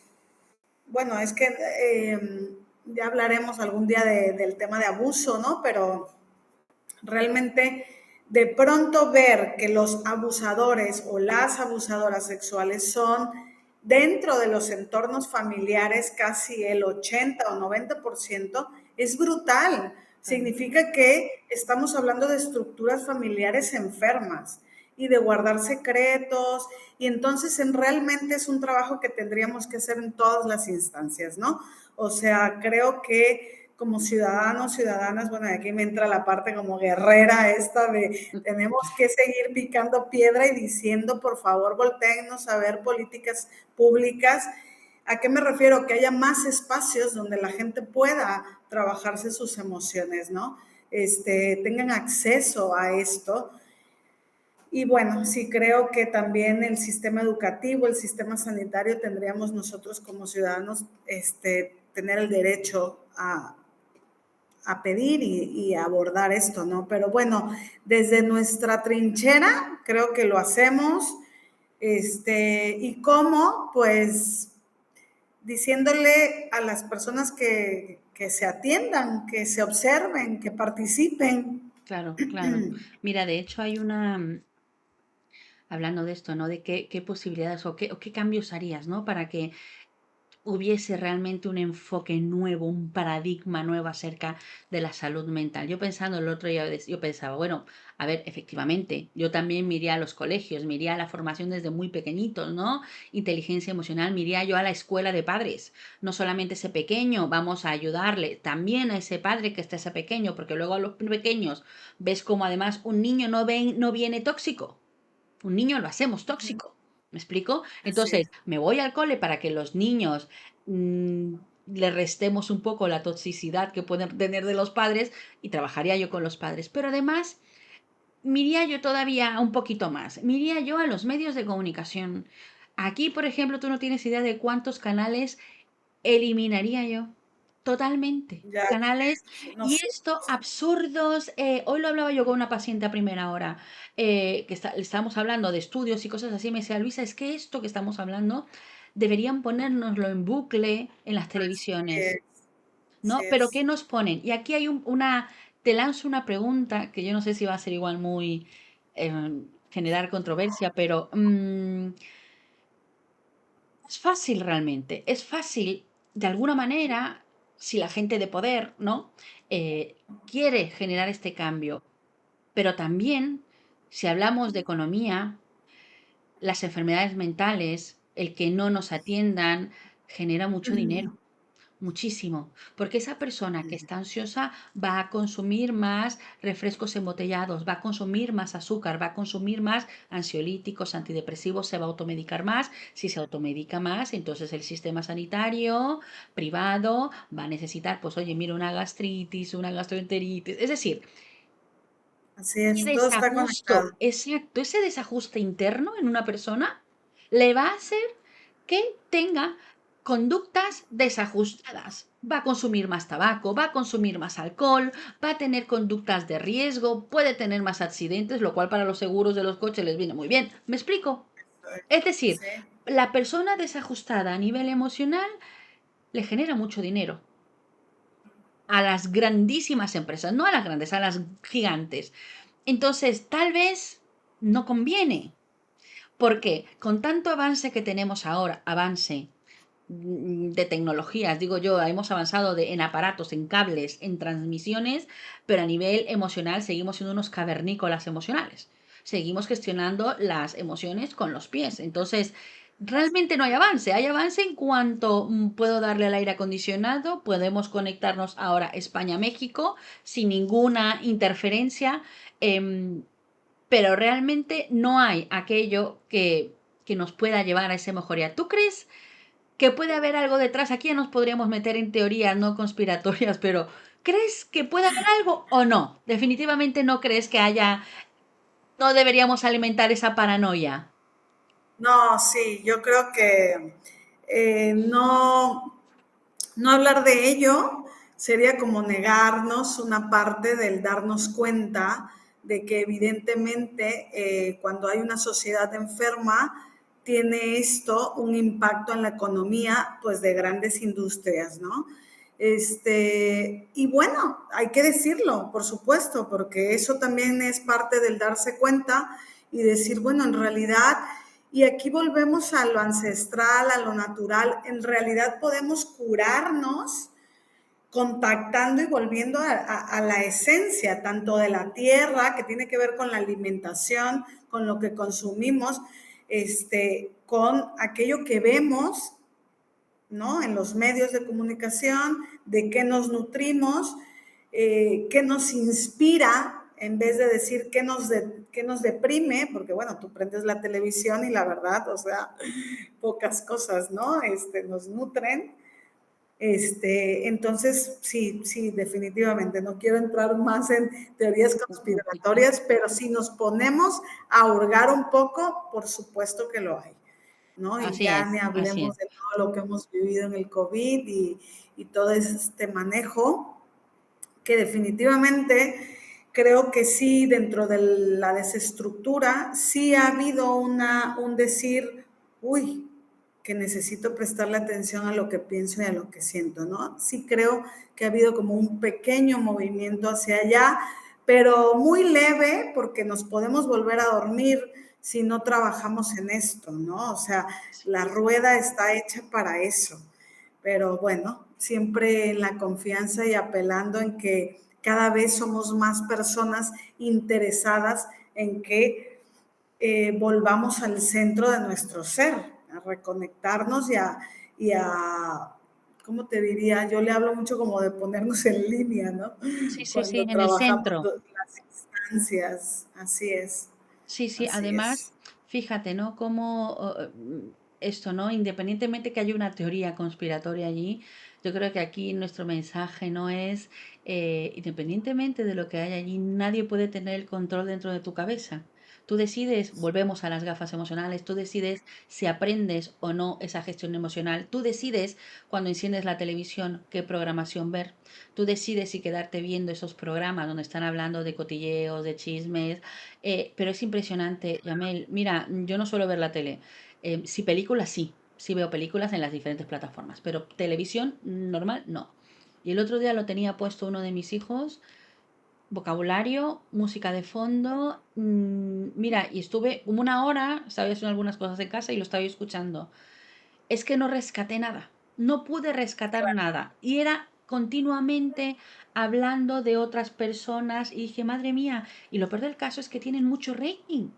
bueno, es que ya hablaremos algún día del tema de abuso, ¿no? Pero realmente de pronto ver que los abusadores o las abusadoras sexuales son dentro de los entornos familiares casi el 80 o 90%, es brutal. Claro. Significa que estamos hablando de estructuras familiares enfermas y de guardar secretos, y entonces realmente es un trabajo que tendríamos que hacer en todas las instancias, ¿no? O sea, creo que como ciudadanos, ciudadanas, bueno, aquí me entra la parte como guerrera esta de tenemos que seguir picando piedra y diciendo, por favor, volteennos a ver políticas públicas. ¿A qué me refiero? Que haya más espacios donde la gente pueda trabajarse sus emociones, ¿no? Tengan acceso a esto. Y bueno, sí creo que también el sistema educativo, el sistema sanitario, tendríamos nosotros como ciudadanos tener el derecho a pedir y abordar esto, ¿no? Pero bueno, desde nuestra trinchera creo que lo hacemos. ¿Y cómo? Pues diciéndole a las personas que se atiendan, que se observen, que participen. Claro, claro. Mira, de hecho hay hablando de esto, ¿no? De qué posibilidades o qué cambios harías, ¿no? Para que hubiese realmente un enfoque nuevo, un paradigma nuevo acerca de la salud mental. Yo pensando el otro día, yo pensaba, bueno, a ver, efectivamente, yo también me iría a los colegios, me iría a la formación desde muy pequeñitos, ¿no? Inteligencia emocional, me iría yo a la escuela de padres, no solamente ese pequeño, vamos a ayudarle también a ese padre que está ese pequeño, porque luego a los pequeños ves como además un niño no viene tóxico, un niño lo hacemos tóxico. ¿Me explico? Así Entonces, es. me voy al cole para que los niños le restemos un poco la toxicidad que pueden tener de los padres y trabajaría yo con los padres. Pero además, miría yo todavía un poquito más. Miría yo a los medios de comunicación. Aquí, por ejemplo, tú no tienes idea de cuántos canales eliminaría yo. Totalmente. Ya, Canales no y sé. esto absurdos. Hoy lo hablaba yo con una paciente a primera hora, estábamos hablando de estudios y cosas así. Me decía, Luisa, es que esto que estamos hablando deberían ponérnoslo en bucle en las Así televisiones, es, así ¿no? Pero es. ¿qué nos ponen? Y aquí hay te lanzo una pregunta que yo no sé si va a ser igual muy generar controversia, pero es fácil realmente, es fácil de alguna manera, si la gente de poder, ¿no? Quiere generar este cambio, pero también, si hablamos de economía, las enfermedades mentales, el que no nos atiendan, genera mucho Ujú, dinero. Muchísimo, porque esa persona que ujú. está ansiosa va a consumir más refrescos embotellados, va a consumir más azúcar, va a consumir más ansiolíticos, antidepresivos, se va a automedicar más. Si se automedica más, entonces el sistema sanitario privado va a necesitar, pues oye, mira, una gastritis, una gastroenteritis. Es decir, Así ese es, todo está desajuste, conectado. exacto, ese desajuste interno en una persona le va a hacer que tenga conductas desajustadas. Va a consumir más tabaco, va a consumir más alcohol, va a tener conductas de riesgo, puede tener más accidentes, lo cual para los seguros de los coches les viene muy bien. ¿Me explico? Es decir, Sí, la persona desajustada a nivel emocional le genera mucho dinero a las grandísimas empresas, no a las grandes, a las gigantes. Entonces, tal vez no conviene, porque con tanto avance que tenemos ahora, avance de tecnologías, digo yo, hemos avanzado en aparatos, en cables, en transmisiones, pero a nivel emocional seguimos siendo unos cavernícolas emocionales. Seguimos gestionando las emociones con los pies. Entonces, realmente no hay avance. Hay avance en cuanto puedo darle al aire acondicionado, podemos conectarnos ahora España-México sin ninguna interferencia. em, pero realmente no hay aquello que nos pueda llevar a esa mejoría. ¿Tú crees que puede haber algo detrás? Aquí ya nos podríamos meter en teorías no conspiratorias, pero ¿crees que puede haber algo o no? Definitivamente no crees que haya, no deberíamos alimentar esa paranoia. no, sí, yo creo que no, no hablar de ello sería como negarnos una parte del darnos cuenta de que evidentemente cuando hay una sociedad enferma tiene esto un impacto en la economía pues de grandes industrias, ¿no? Y bueno, hay que decirlo, por supuesto, porque eso también es parte del darse cuenta y decir, bueno, en realidad, y aquí volvemos a lo ancestral, a lo natural, en realidad podemos curarnos contactando y volviendo a la esencia, tanto de la tierra, que tiene que ver con la alimentación, con lo que consumimos, con aquello que vemos, ¿no? En los medios de comunicación, de qué nos nutrimos, qué nos inspira, en vez de decir qué nos deprime, porque bueno, tú prendes la televisión y la verdad, o sea, pocas cosas, ¿no? Nos nutren. Entonces, sí, sí, definitivamente, no quiero entrar más en teorías conspiratorias, pero si nos ponemos a hurgar un poco, por supuesto que lo hay. ¿No? Y Así ya es, ni así hablemos es. de todo lo que hemos vivido en el COVID y todo este manejo, que definitivamente creo que sí, dentro de la desestructura, sí ha habido un decir, uy, que necesito prestarle atención a lo que pienso y a lo que siento, ¿no? Sí creo que ha habido como un pequeño movimiento hacia allá, pero muy leve porque nos podemos volver a dormir si no trabajamos en esto, ¿no? O sea, la rueda está hecha para eso. Pero bueno, siempre en la confianza y apelando en que cada vez somos más personas interesadas en que volvamos al centro de nuestro ser, a reconectarnos ¿cómo te diría? Yo le hablo mucho como de ponernos en línea, ¿no? Sí, sí, sí, Cuando en el trabajamos centro. las instancias, Sí, sí, así además, es. fíjate, ¿no? Cómo esto, ¿no? Independientemente que haya una teoría conspiratoria allí, yo creo que aquí nuestro mensaje no es, independientemente de lo que haya allí, nadie puede tener el control dentro de tu cabeza. Tú decides, volvemos a las gafas emocionales, tú decides si aprendes o no esa gestión emocional, tú decides cuando enciendes la televisión qué programación ver, tú decides si quedarte viendo esos programas donde están hablando de cotilleos, de chismes, pero es impresionante, Yamel, mira, yo no suelo ver la tele, si películas sí, sí veo películas en las diferentes plataformas, pero televisión normal no. Y el otro día lo tenía puesto uno de mis hijos, vocabulario, música de fondo. Mira, y estuve como una hora, estaba haciendo algunas cosas en casa y lo estaba yo escuchando. Es que no rescaté nada, no pude rescatar nada. Y era continuamente hablando de otras personas y dije, madre mía, y lo peor del caso es que tienen mucho rating.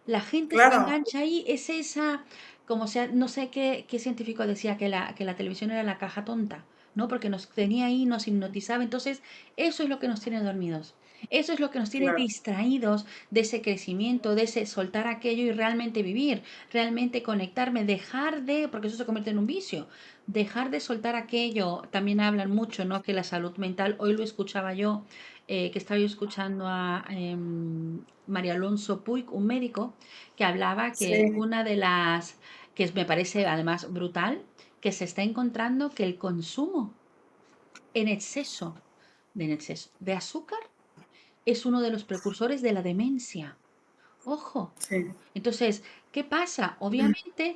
La gente se Claro, engancha ahí, es esa, como sea, no sé qué científico decía que la televisión era la caja tonta, ¿no? Porque nos tenía ahí, nos hipnotizaba. Entonces, eso es lo que nos tiene dormidos. Eso es lo que nos tiene claro. distraídos de ese crecimiento, de ese soltar aquello y realmente vivir, realmente conectarme, dejar de, porque eso se convierte en un vicio, dejar de soltar aquello. También hablan mucho, ¿no? Que la salud mental, hoy lo escuchaba yo, que estaba yo escuchando a María Alonso Puig, un médico, que hablaba que Sí, una de las, que me parece además brutal, que se está encontrando que el consumo en exceso de azúcar es uno de los precursores de la demencia. Ojo. sí. Entonces, ¿qué pasa? Obviamente,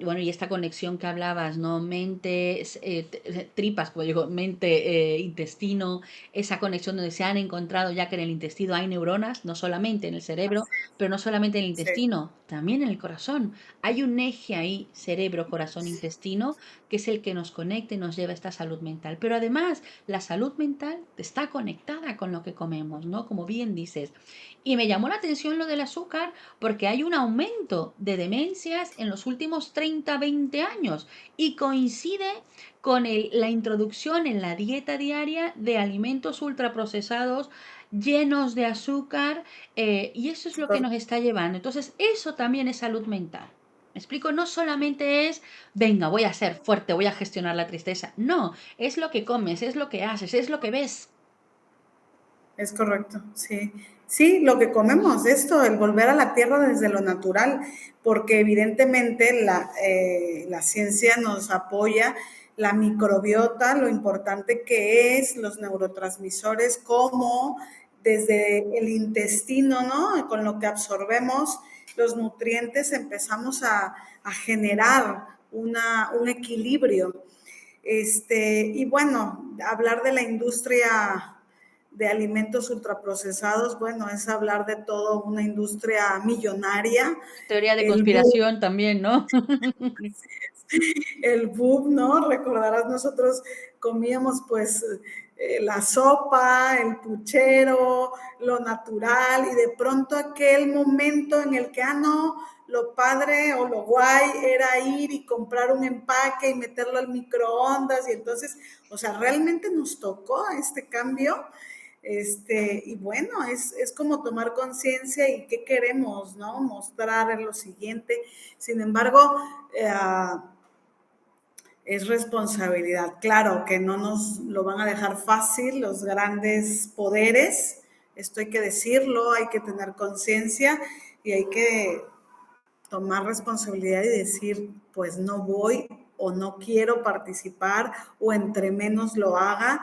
bueno, y esta conexión que hablabas, ¿no? Mente, tripas, como digo, mente, intestino, esa conexión donde se han encontrado ya que en el intestino hay neuronas, no solamente en el cerebro, pero no solamente en el Sí, intestino, también en el corazón. Hay un eje ahí, cerebro, corazón, intestino, que es el que nos conecta y nos lleva a esta salud mental. Pero además, la salud mental está conectada con lo que comemos, ¿no? Como bien dices. Y me llamó la atención lo del azúcar porque hay un aumento de demencias en los últimos 30, 20 años y coincide con la introducción en la dieta diaria de alimentos ultraprocesados llenos de azúcar, y eso es lo que to- nos está llevando. Entonces, eso también es salud mental. ¿Me explico? No solamente es, venga, voy a ser fuerte, voy a gestionar la tristeza. No, es lo que comes, es lo que haces, es lo que ves. es correcto, sí. Sí, lo que comemos, esto, el volver a la tierra desde lo natural, porque evidentemente la ciencia nos apoya, la microbiota, lo importante que es, los neurotransmisores, cómo desde el intestino, ¿no? Con lo que absorbemos los nutrientes empezamos a generar un equilibrio. Y bueno, hablar de la industria de alimentos ultraprocesados, bueno, es hablar de todo una industria millonaria, Teoría de el boom, conspiración también, ¿no? el boom, ¿no? Recordarás, nosotros comíamos pues la sopa, el puchero, lo natural, y de pronto aquel momento en el que, no, lo padre o lo guay era ir y comprar un empaque y meterlo al microondas, y entonces, o sea, realmente nos tocó este cambio. Y bueno, es como tomar conciencia y qué queremos, ¿no? Mostrar en lo siguiente. Sin embargo, eh, es responsabilidad. Claro que no nos lo van a dejar fácil los grandes poderes, esto hay que decirlo, hay que tener conciencia y hay que tomar responsabilidad y decir, pues no voy o no quiero participar o entre menos lo haga,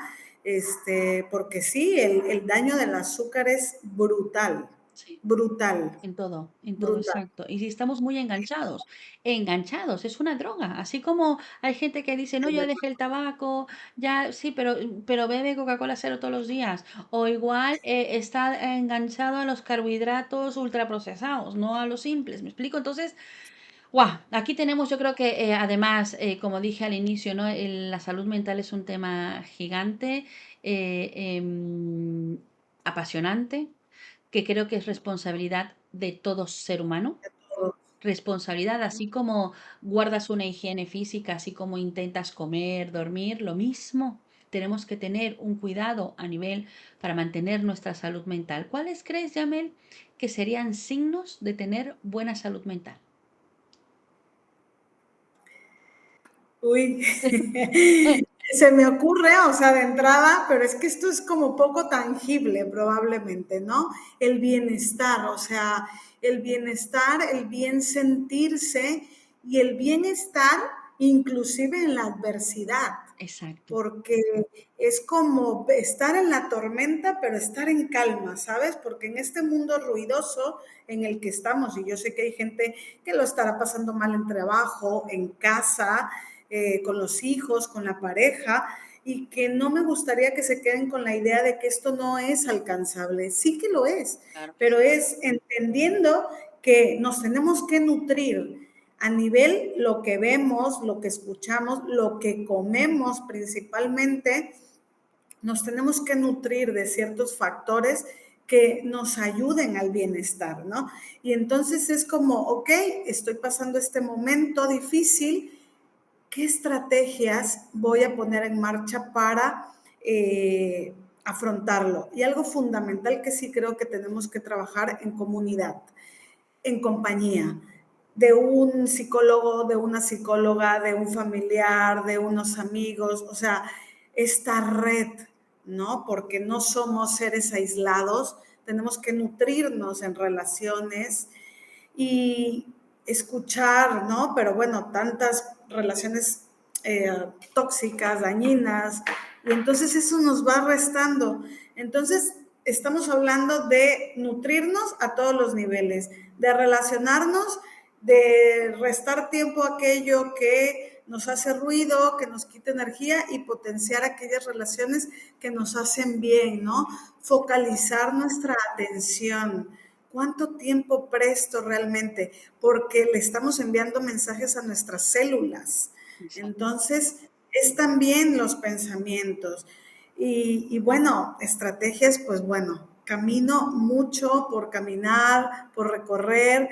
porque sí, el daño del azúcar es brutal, Sí. brutal, En todo, brutal. exacto. Y si estamos muy enganchados, enganchados, es una droga. Así como hay gente que dice, no, ya dejé el tabaco, ya, sí, pero bebe Coca-Cola cero todos los días. O igual está enganchado a los carbohidratos ultraprocesados, no a los simples. ¿Me explico? Entonces, guau, aquí tenemos, yo creo que además, como dije al inicio, ¿no? La salud mental es un tema gigante, eh, em, apasionante, que creo que es responsabilidad de todo ser humano. Responsabilidad, así como guardas una higiene física, así como intentas comer, dormir, lo mismo. Tenemos que tener un cuidado a nivel para mantener nuestra salud mental. ¿Cuáles crees, Yamel, que serían signos de tener buena salud mental? Uy, Se me ocurre, o sea, de entrada, pero es que esto es como poco tangible probablemente, ¿no? El bienestar, o sea, el bienestar, el bien sentirse y el bienestar inclusive en la adversidad, Exacto, porque es como estar en la tormenta, pero estar en calma, ¿sabes? Porque en este mundo ruidoso en el que estamos, y yo sé que hay gente que lo estará pasando mal en trabajo, en casa, con los hijos, con la pareja, y que no me gustaría que se queden con la idea de que esto no es alcanzable. Sí que lo es, claro que sí. pero es entendiendo que nos tenemos que nutrir a nivel lo que vemos, lo que escuchamos, lo que comemos principalmente, nos tenemos que nutrir de ciertos factores que nos ayuden al bienestar, ¿no? Y entonces es como, ok, estoy pasando este momento difícil, ¿qué estrategias voy a poner en marcha para afrontarlo? Y algo fundamental que sí creo que tenemos que trabajar en comunidad, en compañía de un psicólogo, de una psicóloga, de un familiar, de unos amigos, o sea, esta red, ¿no? Porque no somos seres aislados, tenemos que nutrirnos en relaciones y escuchar, ¿no? Pero bueno, tantas relaciones tóxicas, dañinas, y entonces eso nos va restando. Entonces, estamos hablando de nutrirnos a todos los niveles, de relacionarnos, de restar tiempo a aquello que nos hace ruido, que nos quita energía y potenciar aquellas relaciones que nos hacen bien, ¿no? Focalizar nuestra atención. ¿Cuánto tiempo presto realmente? Porque le estamos enviando mensajes a nuestras células. Exacto. Entonces, es también los pensamientos. Y bueno, estrategias, pues bueno, camino mucho por caminar, por recorrer,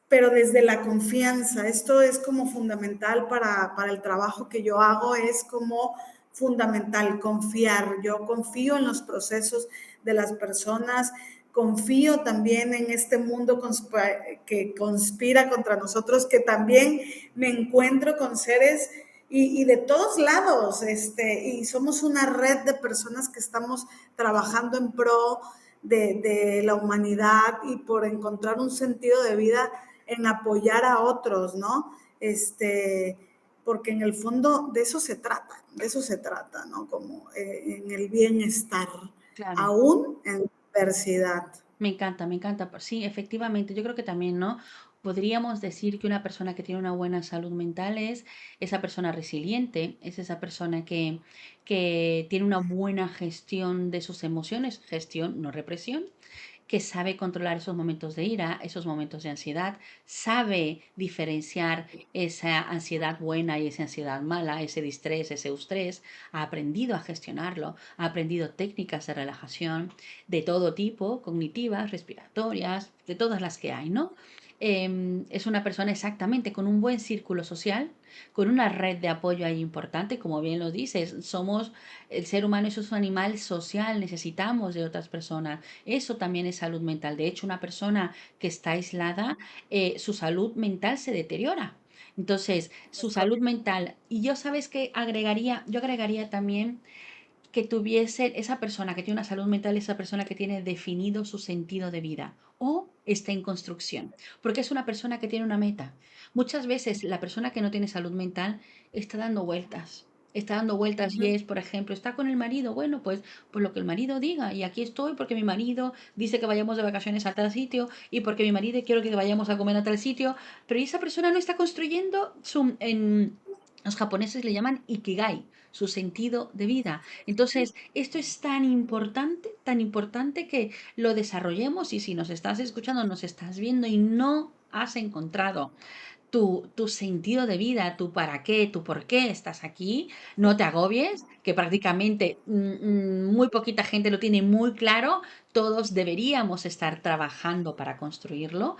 pero desde la confianza. Esto es como fundamental para el trabajo que yo hago, es como fundamental confiar. Yo confío en los procesos de las personas, confío también en este mundo que conspira contra nosotros, que también me encuentro con seres y de todos lados, y somos una red de personas que estamos trabajando en pro de la humanidad y por encontrar un sentido de vida en apoyar a otros, ¿no? Porque en el fondo de eso se trata, ¿no? Como en el bienestar, Claro. aún en adversidad. Me encanta, me encanta. Sí, efectivamente, yo creo que también, ¿no? Podríamos decir que una persona que tiene una buena salud mental es esa persona resiliente, es esa persona que tiene una buena gestión de sus emociones, gestión, no represión, que sabe controlar esos momentos de ira, esos momentos de ansiedad, sabe diferenciar esa ansiedad buena y esa ansiedad mala, ese distrés, ese eustrés, ha aprendido a gestionarlo, ha aprendido técnicas de relajación de todo tipo, cognitivas, respiratorias, de todas las que hay, ¿no? Es una persona exactamente con un buen círculo social, con una red de apoyo ahí importante, como bien lo dices, somos, el ser humano es un animal social, necesitamos de otras personas, eso también es salud mental. De hecho, una persona que está aislada, su salud mental se deteriora. Entonces, su salud mental, y yo sabes que agregaría, yo agregaría también que tuviese esa persona que tiene una salud mental, esa persona que tiene definido su sentido de vida o está en construcción, porque es una persona que tiene una meta. Muchas veces la persona que no tiene salud mental está dando vueltas y es, por ejemplo, está con el marido, bueno, pues lo que el marido diga y aquí estoy porque mi marido dice que vayamos de vacaciones a tal sitio y porque mi marido quiere que vayamos a comer a tal sitio, pero esa persona no está construyendo los japoneses le llaman ikigai, su sentido de vida. Entonces, esto es tan importante que lo desarrollemos y si nos estás escuchando, nos estás viendo y no has encontrado tu sentido de vida, tu para qué, tu por qué estás aquí, no te agobies, que prácticamente muy poquita gente lo tiene muy claro, todos deberíamos estar trabajando para construirlo,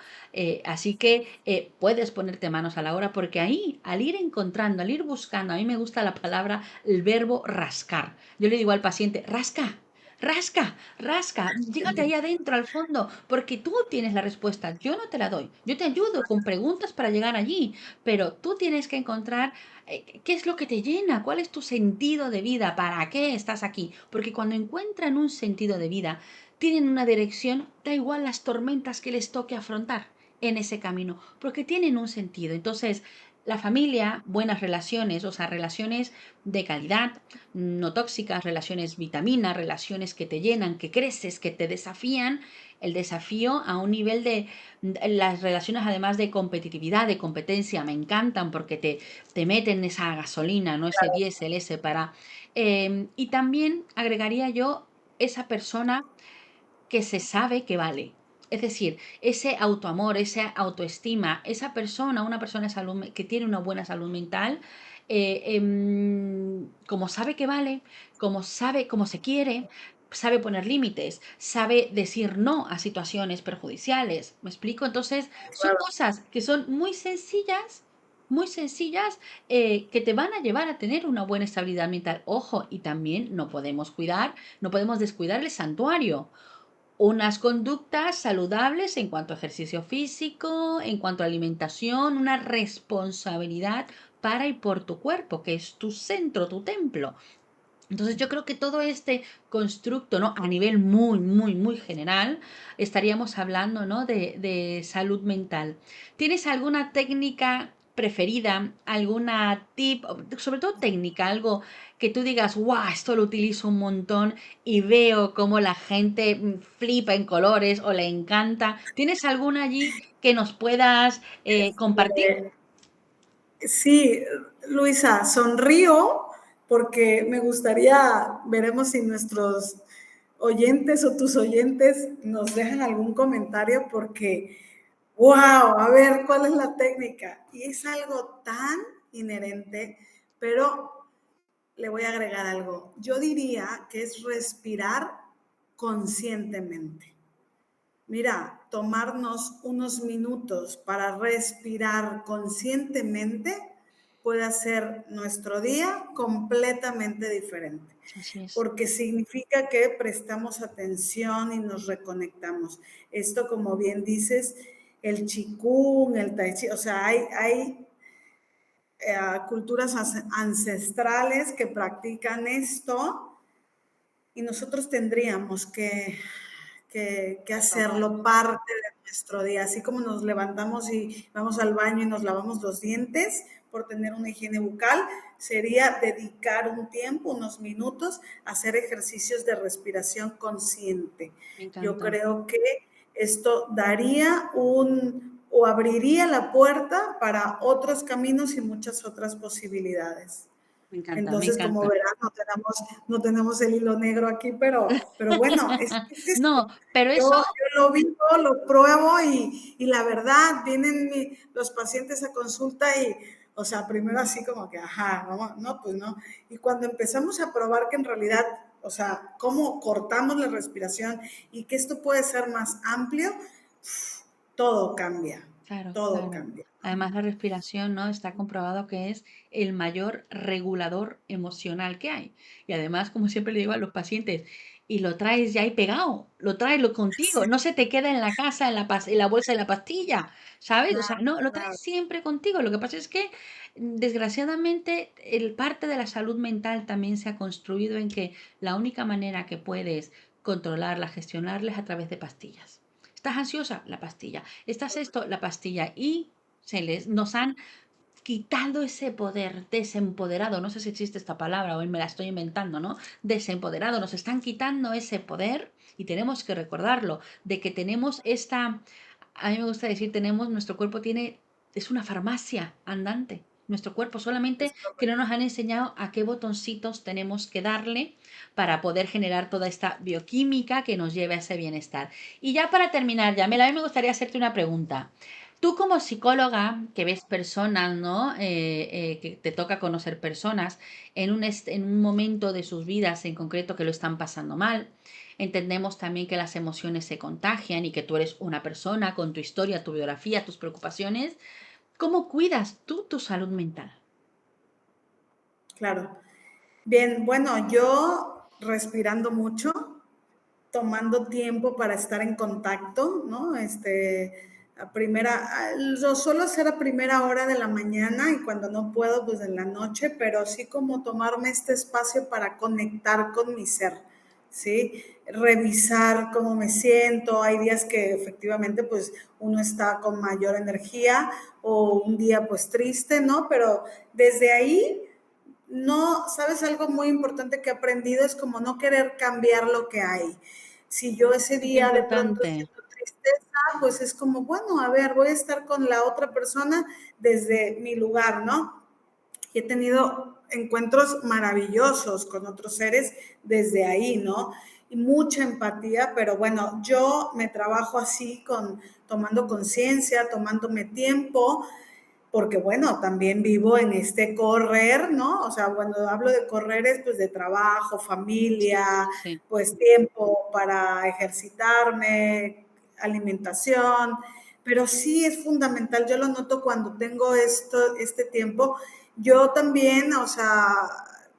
así que puedes ponerte manos a la obra porque ahí, al ir encontrando, al ir buscando, a mí me gusta la palabra, el verbo rascar. Yo le digo al paciente, rasca. Rasca, rasca, llégate ahí adentro al fondo, porque tú tienes la respuesta, yo no te la doy, yo te ayudo con preguntas para llegar allí, pero tú tienes que encontrar ¿Qué es lo que te llena? ¿Cuál es tu sentido de vida? ¿Para qué estás aquí? Porque cuando encuentran un sentido de vida, tienen una dirección, da igual las tormentas que les toque afrontar en ese camino, porque tienen un sentido. Entonces, la familia, buenas relaciones, o sea, relaciones de calidad, no tóxicas, relaciones vitaminas, relaciones que te llenan, que creces, que te desafían, el desafío a un nivel de las relaciones además de competitividad, de competencia, me encantan porque te meten esa gasolina, ¿no? Ese diésel, ese para... y también agregaría yo esa persona que se sabe que vale. Es decir, ese autoamor, esa autoestima, esa persona, una persona de salud, que tiene una buena salud mental, como sabe que vale, como sabe, como se quiere, sabe poner límites, sabe decir no a situaciones perjudiciales. ¿Me explico? Entonces, son Claro. cosas que son muy sencillas, que te van a llevar a tener una buena estabilidad mental. Ojo, y también no podemos descuidar el santuario, unas conductas saludables en cuanto a ejercicio físico, en cuanto a alimentación, una responsabilidad para y por tu cuerpo, que es tu centro, tu templo. Entonces yo creo que todo este constructo, ¿no? A nivel muy general, estaríamos hablando, ¿no? De salud mental. ¿Tienes alguna técnica preferida, alguna tip, sobre todo técnica, algo que tú digas, wow, esto lo utilizo un montón y veo cómo la gente flipa en colores o le encanta? ¿Tienes alguna allí que nos puedas compartir? Eh, sí, Luisa, sonrío porque me gustaría, veremos si nuestros oyentes o tus oyentes nos dejan algún comentario porque, wow, a ver, ¿cuál es la técnica? Y es algo tan inherente, pero le voy a agregar algo. Yo diría que es respirar conscientemente. Mira, tomarnos unos minutos para respirar conscientemente puede hacer nuestro día completamente diferente, Así es. porque significa que prestamos atención y nos reconectamos. Esto, como bien dices, el qigong, el tai chi, o sea, hay culturas ancestrales que practican esto y nosotros tendríamos que hacerlo parte de nuestro día, así como nos levantamos y vamos al baño y nos lavamos los dientes por tener una higiene bucal, sería dedicar un tiempo, unos minutos, a hacer ejercicios de respiración consciente. Me Yo encanta, creo que esto daría o abriría la puerta para otros caminos y muchas otras posibilidades. me encanta, me Entonces, como encanta. verán, no tenemos el hilo negro aquí, pero bueno, es esto. No, pero Yo, eso, yo lo vivo, lo pruebo y la verdad, vienen los pacientes a consulta y, o sea, primero así como que, ajá, vamos, no, pues no. Y cuando empezamos a probar que en realidad, o sea, cómo cortamos la respiración y que esto puede ser más amplio, todo cambia, claro, todo claro. cambia. Además, la respiración, ¿no? Está comprobado que es el mayor regulador emocional que hay. Y además, como siempre le digo a los pacientes, y lo traes ya ahí pegado, lo traes contigo, no se te queda en la casa, en la bolsa de la pastilla, ¿sabes? O sea, no, lo traes Claro, siempre contigo. Lo que pasa es que, desgraciadamente, el parte de la salud mental también se ha construido en que la única manera que puedes controlarla, gestionarla es a través de pastillas. ¿Estás ansiosa? La pastilla. ¿Estás esto? La pastilla. Y nos han quitado ese poder, desempoderado, no sé si existe esta palabra o me la estoy inventando, ¿no? Desempoderado, nos están quitando ese poder y tenemos que recordarlo, de que tenemos a mí me gusta decir, nuestro cuerpo es una farmacia andante. Nuestro cuerpo, solamente es que no correcto. nos han enseñado a qué botoncitos tenemos que darle para poder generar toda esta bioquímica que nos lleve a ese bienestar. Y ya para terminar, Yamela, a mí me gustaría hacerte una pregunta. Tú como psicóloga que ves personas, ¿no? Que te toca conocer personas en un momento de sus vidas en concreto que lo están pasando mal. Entendemos también que las emociones se contagian y que tú eres una persona con tu historia, tu biografía, tus preocupaciones. ¿Cómo cuidas tú tu salud mental? Claro. Bien, bueno, yo respirando mucho, tomando tiempo para estar en contacto, ¿no? lo suelo hacer a primera hora de la mañana y cuando no puedo, pues en la noche, pero sí como tomarme este espacio para conectar con mi ser, ¿sí? Revisar cómo me siento. Hay días que efectivamente pues uno está con mayor energía o un día pues triste, ¿no? Pero desde ahí no, ¿sabes? Algo muy importante que he aprendido es como no querer cambiar lo que hay. Si yo ese Qué día de pronto importante. siento tristeza, pues es como, bueno, a ver, voy a estar con la otra persona desde mi lugar, ¿no? Y he tenido encuentros maravillosos con otros seres desde ahí, ¿no? Y mucha empatía, pero bueno, yo me trabajo así con tomando conciencia, tomándome tiempo, porque bueno, también vivo en este correr, ¿no? O sea, cuando hablo de correr es pues de trabajo, Sí, familia, sí. pues tiempo para ejercitarme, alimentación, pero sí es fundamental, yo lo noto cuando tengo este tiempo, yo también, o sea,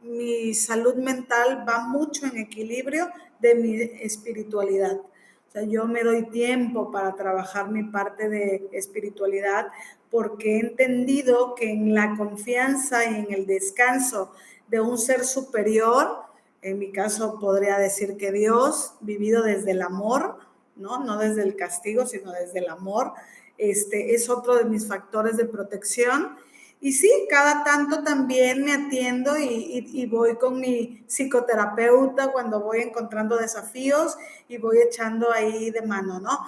mi salud mental va mucho en equilibrio de mi espiritualidad. O sea, yo me doy tiempo para trabajar mi parte de espiritualidad porque he entendido que en la confianza y en el descanso de un ser superior, en mi caso podría decir que Dios, vivido desde el amor, ¿no? No desde el castigo, sino desde el amor, es otro de mis factores de protección. Y sí, cada tanto también me atiendo y voy con mi psicoterapeuta cuando voy encontrando desafíos y voy echando ahí de mano, ¿no?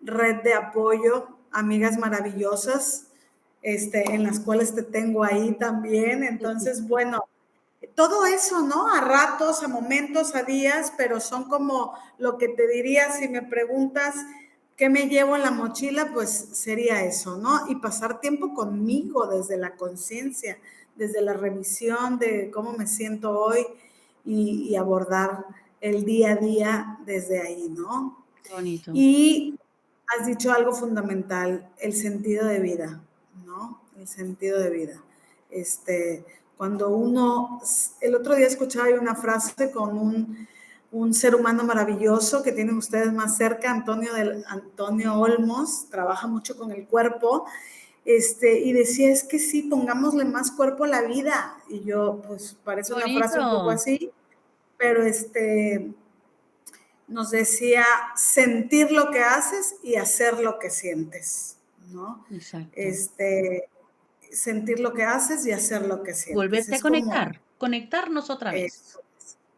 Red de apoyo, amigas maravillosas, en las cuales te tengo ahí también. Entonces, bueno, todo eso, ¿no? A ratos, a momentos, a días, pero son como lo que te diría si me preguntas qué me llevo en la mochila, pues sería eso, ¿no? Y pasar tiempo conmigo desde la conciencia, desde la revisión de cómo me siento hoy y abordar el día a día desde ahí, ¿no? Qué bonito. Y has dicho algo fundamental, el sentido de vida, ¿no? El sentido de vida. Este, cuando uno, el otro día escuchaba una frase con un ser humano maravilloso que tienen ustedes más cerca, Antonio Olmos, trabaja mucho con el cuerpo, y decía, es que sí, pongámosle más cuerpo a la vida. Y yo, pues parece Qué una frase un poco bonito. así, pero nos decía sentir lo que haces y hacer lo que sientes, ¿no? Exacto. Este, sentir lo que haces y hacer lo que sientes. Volverte a Es como conectar, conectarnos otra vez. eso.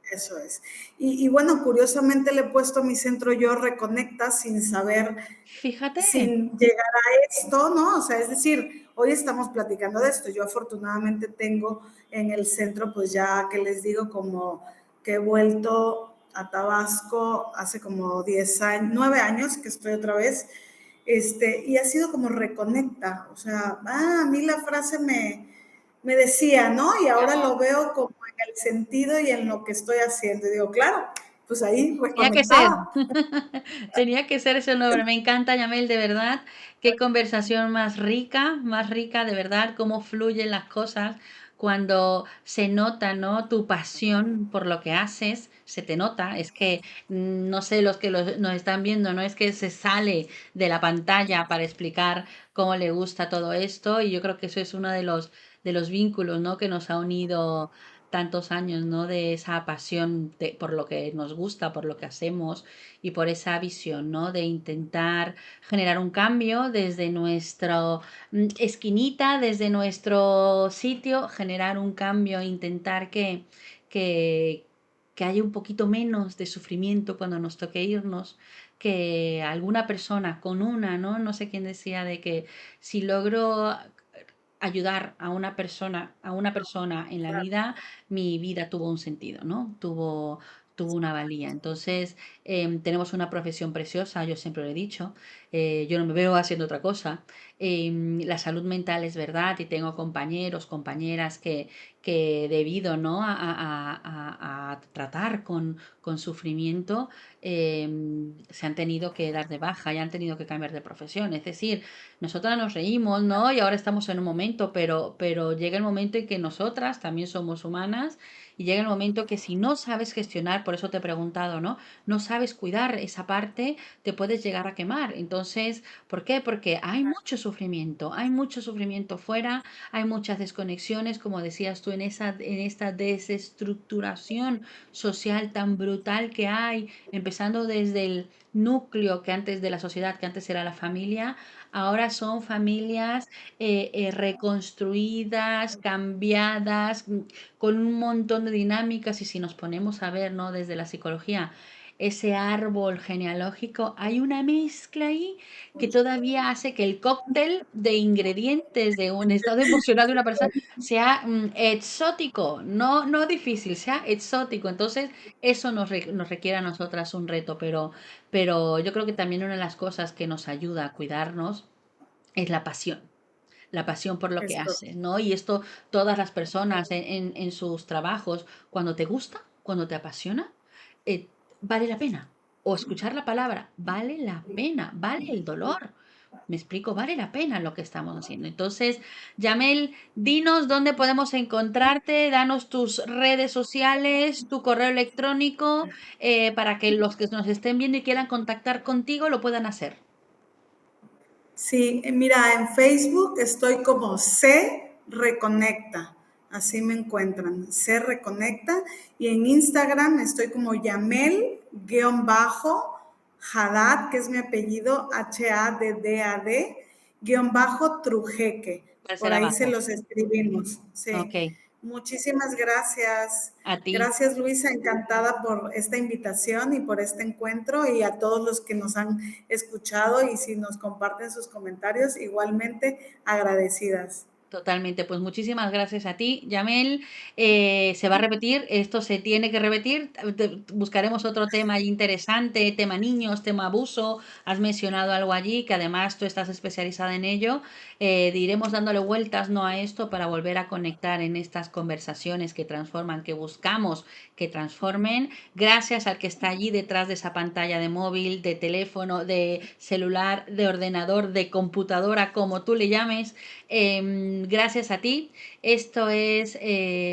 Eso es. Y bueno, curiosamente le he puesto a mi centro Yo Reconecta sin saber, Fíjate, sin llegar a esto, ¿no? O sea, es decir, hoy estamos platicando de esto. Yo afortunadamente tengo en el centro, pues ya que les digo, como que he vuelto a Tabasco hace como 10 años, 9 años que estoy otra vez, y ha sido como reconecta. O sea, a mí la frase me decía, ¿no? Y ahora lo veo como en el sentido y en lo que estoy haciendo. Y digo, claro, pues ahí tenía que ser. reconectada. Tenía que ser ese nombre. Me encanta, Yamel, de verdad. Qué conversación más rica, de verdad, cómo fluyen las cosas cuando se nota, ¿no? Tu pasión por lo que haces, se te nota. Es que, no sé, los que nos están viendo, ¿no? Es que se sale de la pantalla para explicar cómo le gusta todo esto y yo creo que eso es uno de los vínculos, ¿no? Que nos ha unido tantos años, ¿no? De esa pasión por lo que nos gusta, por lo que hacemos y por esa visión, ¿no? De intentar generar un cambio desde nuestra esquinita, desde nuestro sitio, generar un cambio, intentar que, que haya un poquito menos de sufrimiento cuando nos toque irnos, que alguna persona con una, ¿no? No sé quién decía de que si logro ayudar a una persona en la vida, mi vida tuvo un sentido, ¿no? Tuvo una valía. Entonces, tenemos una profesión preciosa, yo siempre lo he dicho, yo no me veo haciendo otra cosa. La salud mental es verdad y tengo compañeros, compañeras que debido, ¿no? A tratar con sufrimiento, se han tenido que dar de baja y han tenido que cambiar de profesión. Es decir, nosotras nos reímos, ¿no? Y ahora estamos en un momento, pero llega el momento en que nosotras también somos humanas Y llega el momento que si no sabes gestionar, por eso te he preguntado, ¿no? No sabes cuidar esa parte, te puedes llegar a quemar. Entonces, ¿por qué? Porque hay mucho sufrimiento fuera, hay muchas desconexiones, como decías tú, en esta desestructuración social tan brutal que hay, empezando desde el núcleo que antes de la sociedad, que antes era la familia, ahora son familias reconstruidas, cambiadas, con un montón de dinámicas y si nos ponemos a ver, ¿no? Desde la psicología, ese árbol genealógico, hay una mezcla ahí que todavía hace que el cóctel de ingredientes de un estado emocional de una persona sea exótico, no difícil, sea exótico. Entonces, eso nos requiere a nosotras un reto, pero yo creo que también una de las cosas que nos ayuda a cuidarnos es la pasión por lo que Esto, haces, ¿no? Y esto todas las personas en sus trabajos, cuando te gusta, cuando te apasiona, eh, vale la pena. O escuchar la palabra, vale la pena, vale el dolor. Me explico, vale la pena lo que estamos haciendo. Entonces, Yamel, dinos dónde podemos encontrarte, danos tus redes sociales, tu correo electrónico, para que los que nos estén viendo y quieran contactar contigo lo puedan hacer. sí, mira, en Facebook estoy como Se Reconecta, así me encuentran, Se Reconecta, y en Instagram estoy como Yamel-Haddad, que es mi apellido, Haddad, Trujeque, por Aparecerá ahí se abajo. los escribimos, Ok, sí. Muchísimas gracias. a ti. Gracias, Luisa, encantada por esta invitación y por este encuentro y a todos los que nos han escuchado y si nos comparten sus comentarios, igualmente agradecidas. Totalmente, pues muchísimas gracias a ti, Yamel. Se va a repetir, esto se tiene que repetir. Buscaremos otro tema interesante, tema niños, tema abuso. Has mencionado algo allí que además tú estás especializada en ello. Iremos dándole vueltas, ¿no? A esto para volver a conectar en estas conversaciones que transforman, que buscamos que transformen. Gracias al que está allí detrás de esa pantalla de móvil, de teléfono, de celular, de ordenador, de computadora, como tú le llames. Gracias a ti. Esto es,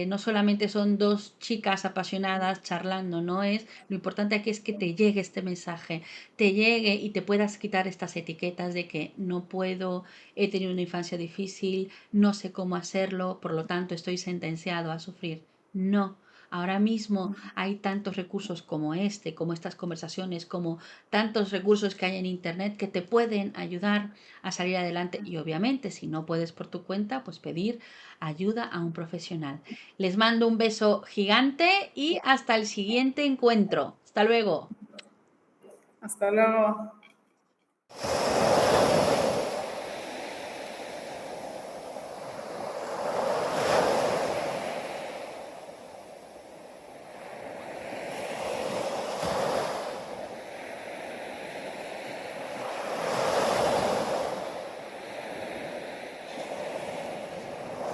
no solamente son dos chicas apasionadas charlando, no es, lo importante aquí es que te llegue este mensaje, te llegue y te puedas quitar estas etiquetas de que no puedo, he tenido una infancia difícil, no sé cómo hacerlo, por lo tanto estoy sentenciado a sufrir. No. Ahora mismo hay tantos recursos como este, como estas conversaciones, como tantos recursos que hay en Internet que te pueden ayudar a salir adelante y obviamente si no puedes por tu cuenta, pues pedir ayuda a un profesional. Les mando un beso gigante y hasta el siguiente encuentro. Hasta luego. Hasta luego.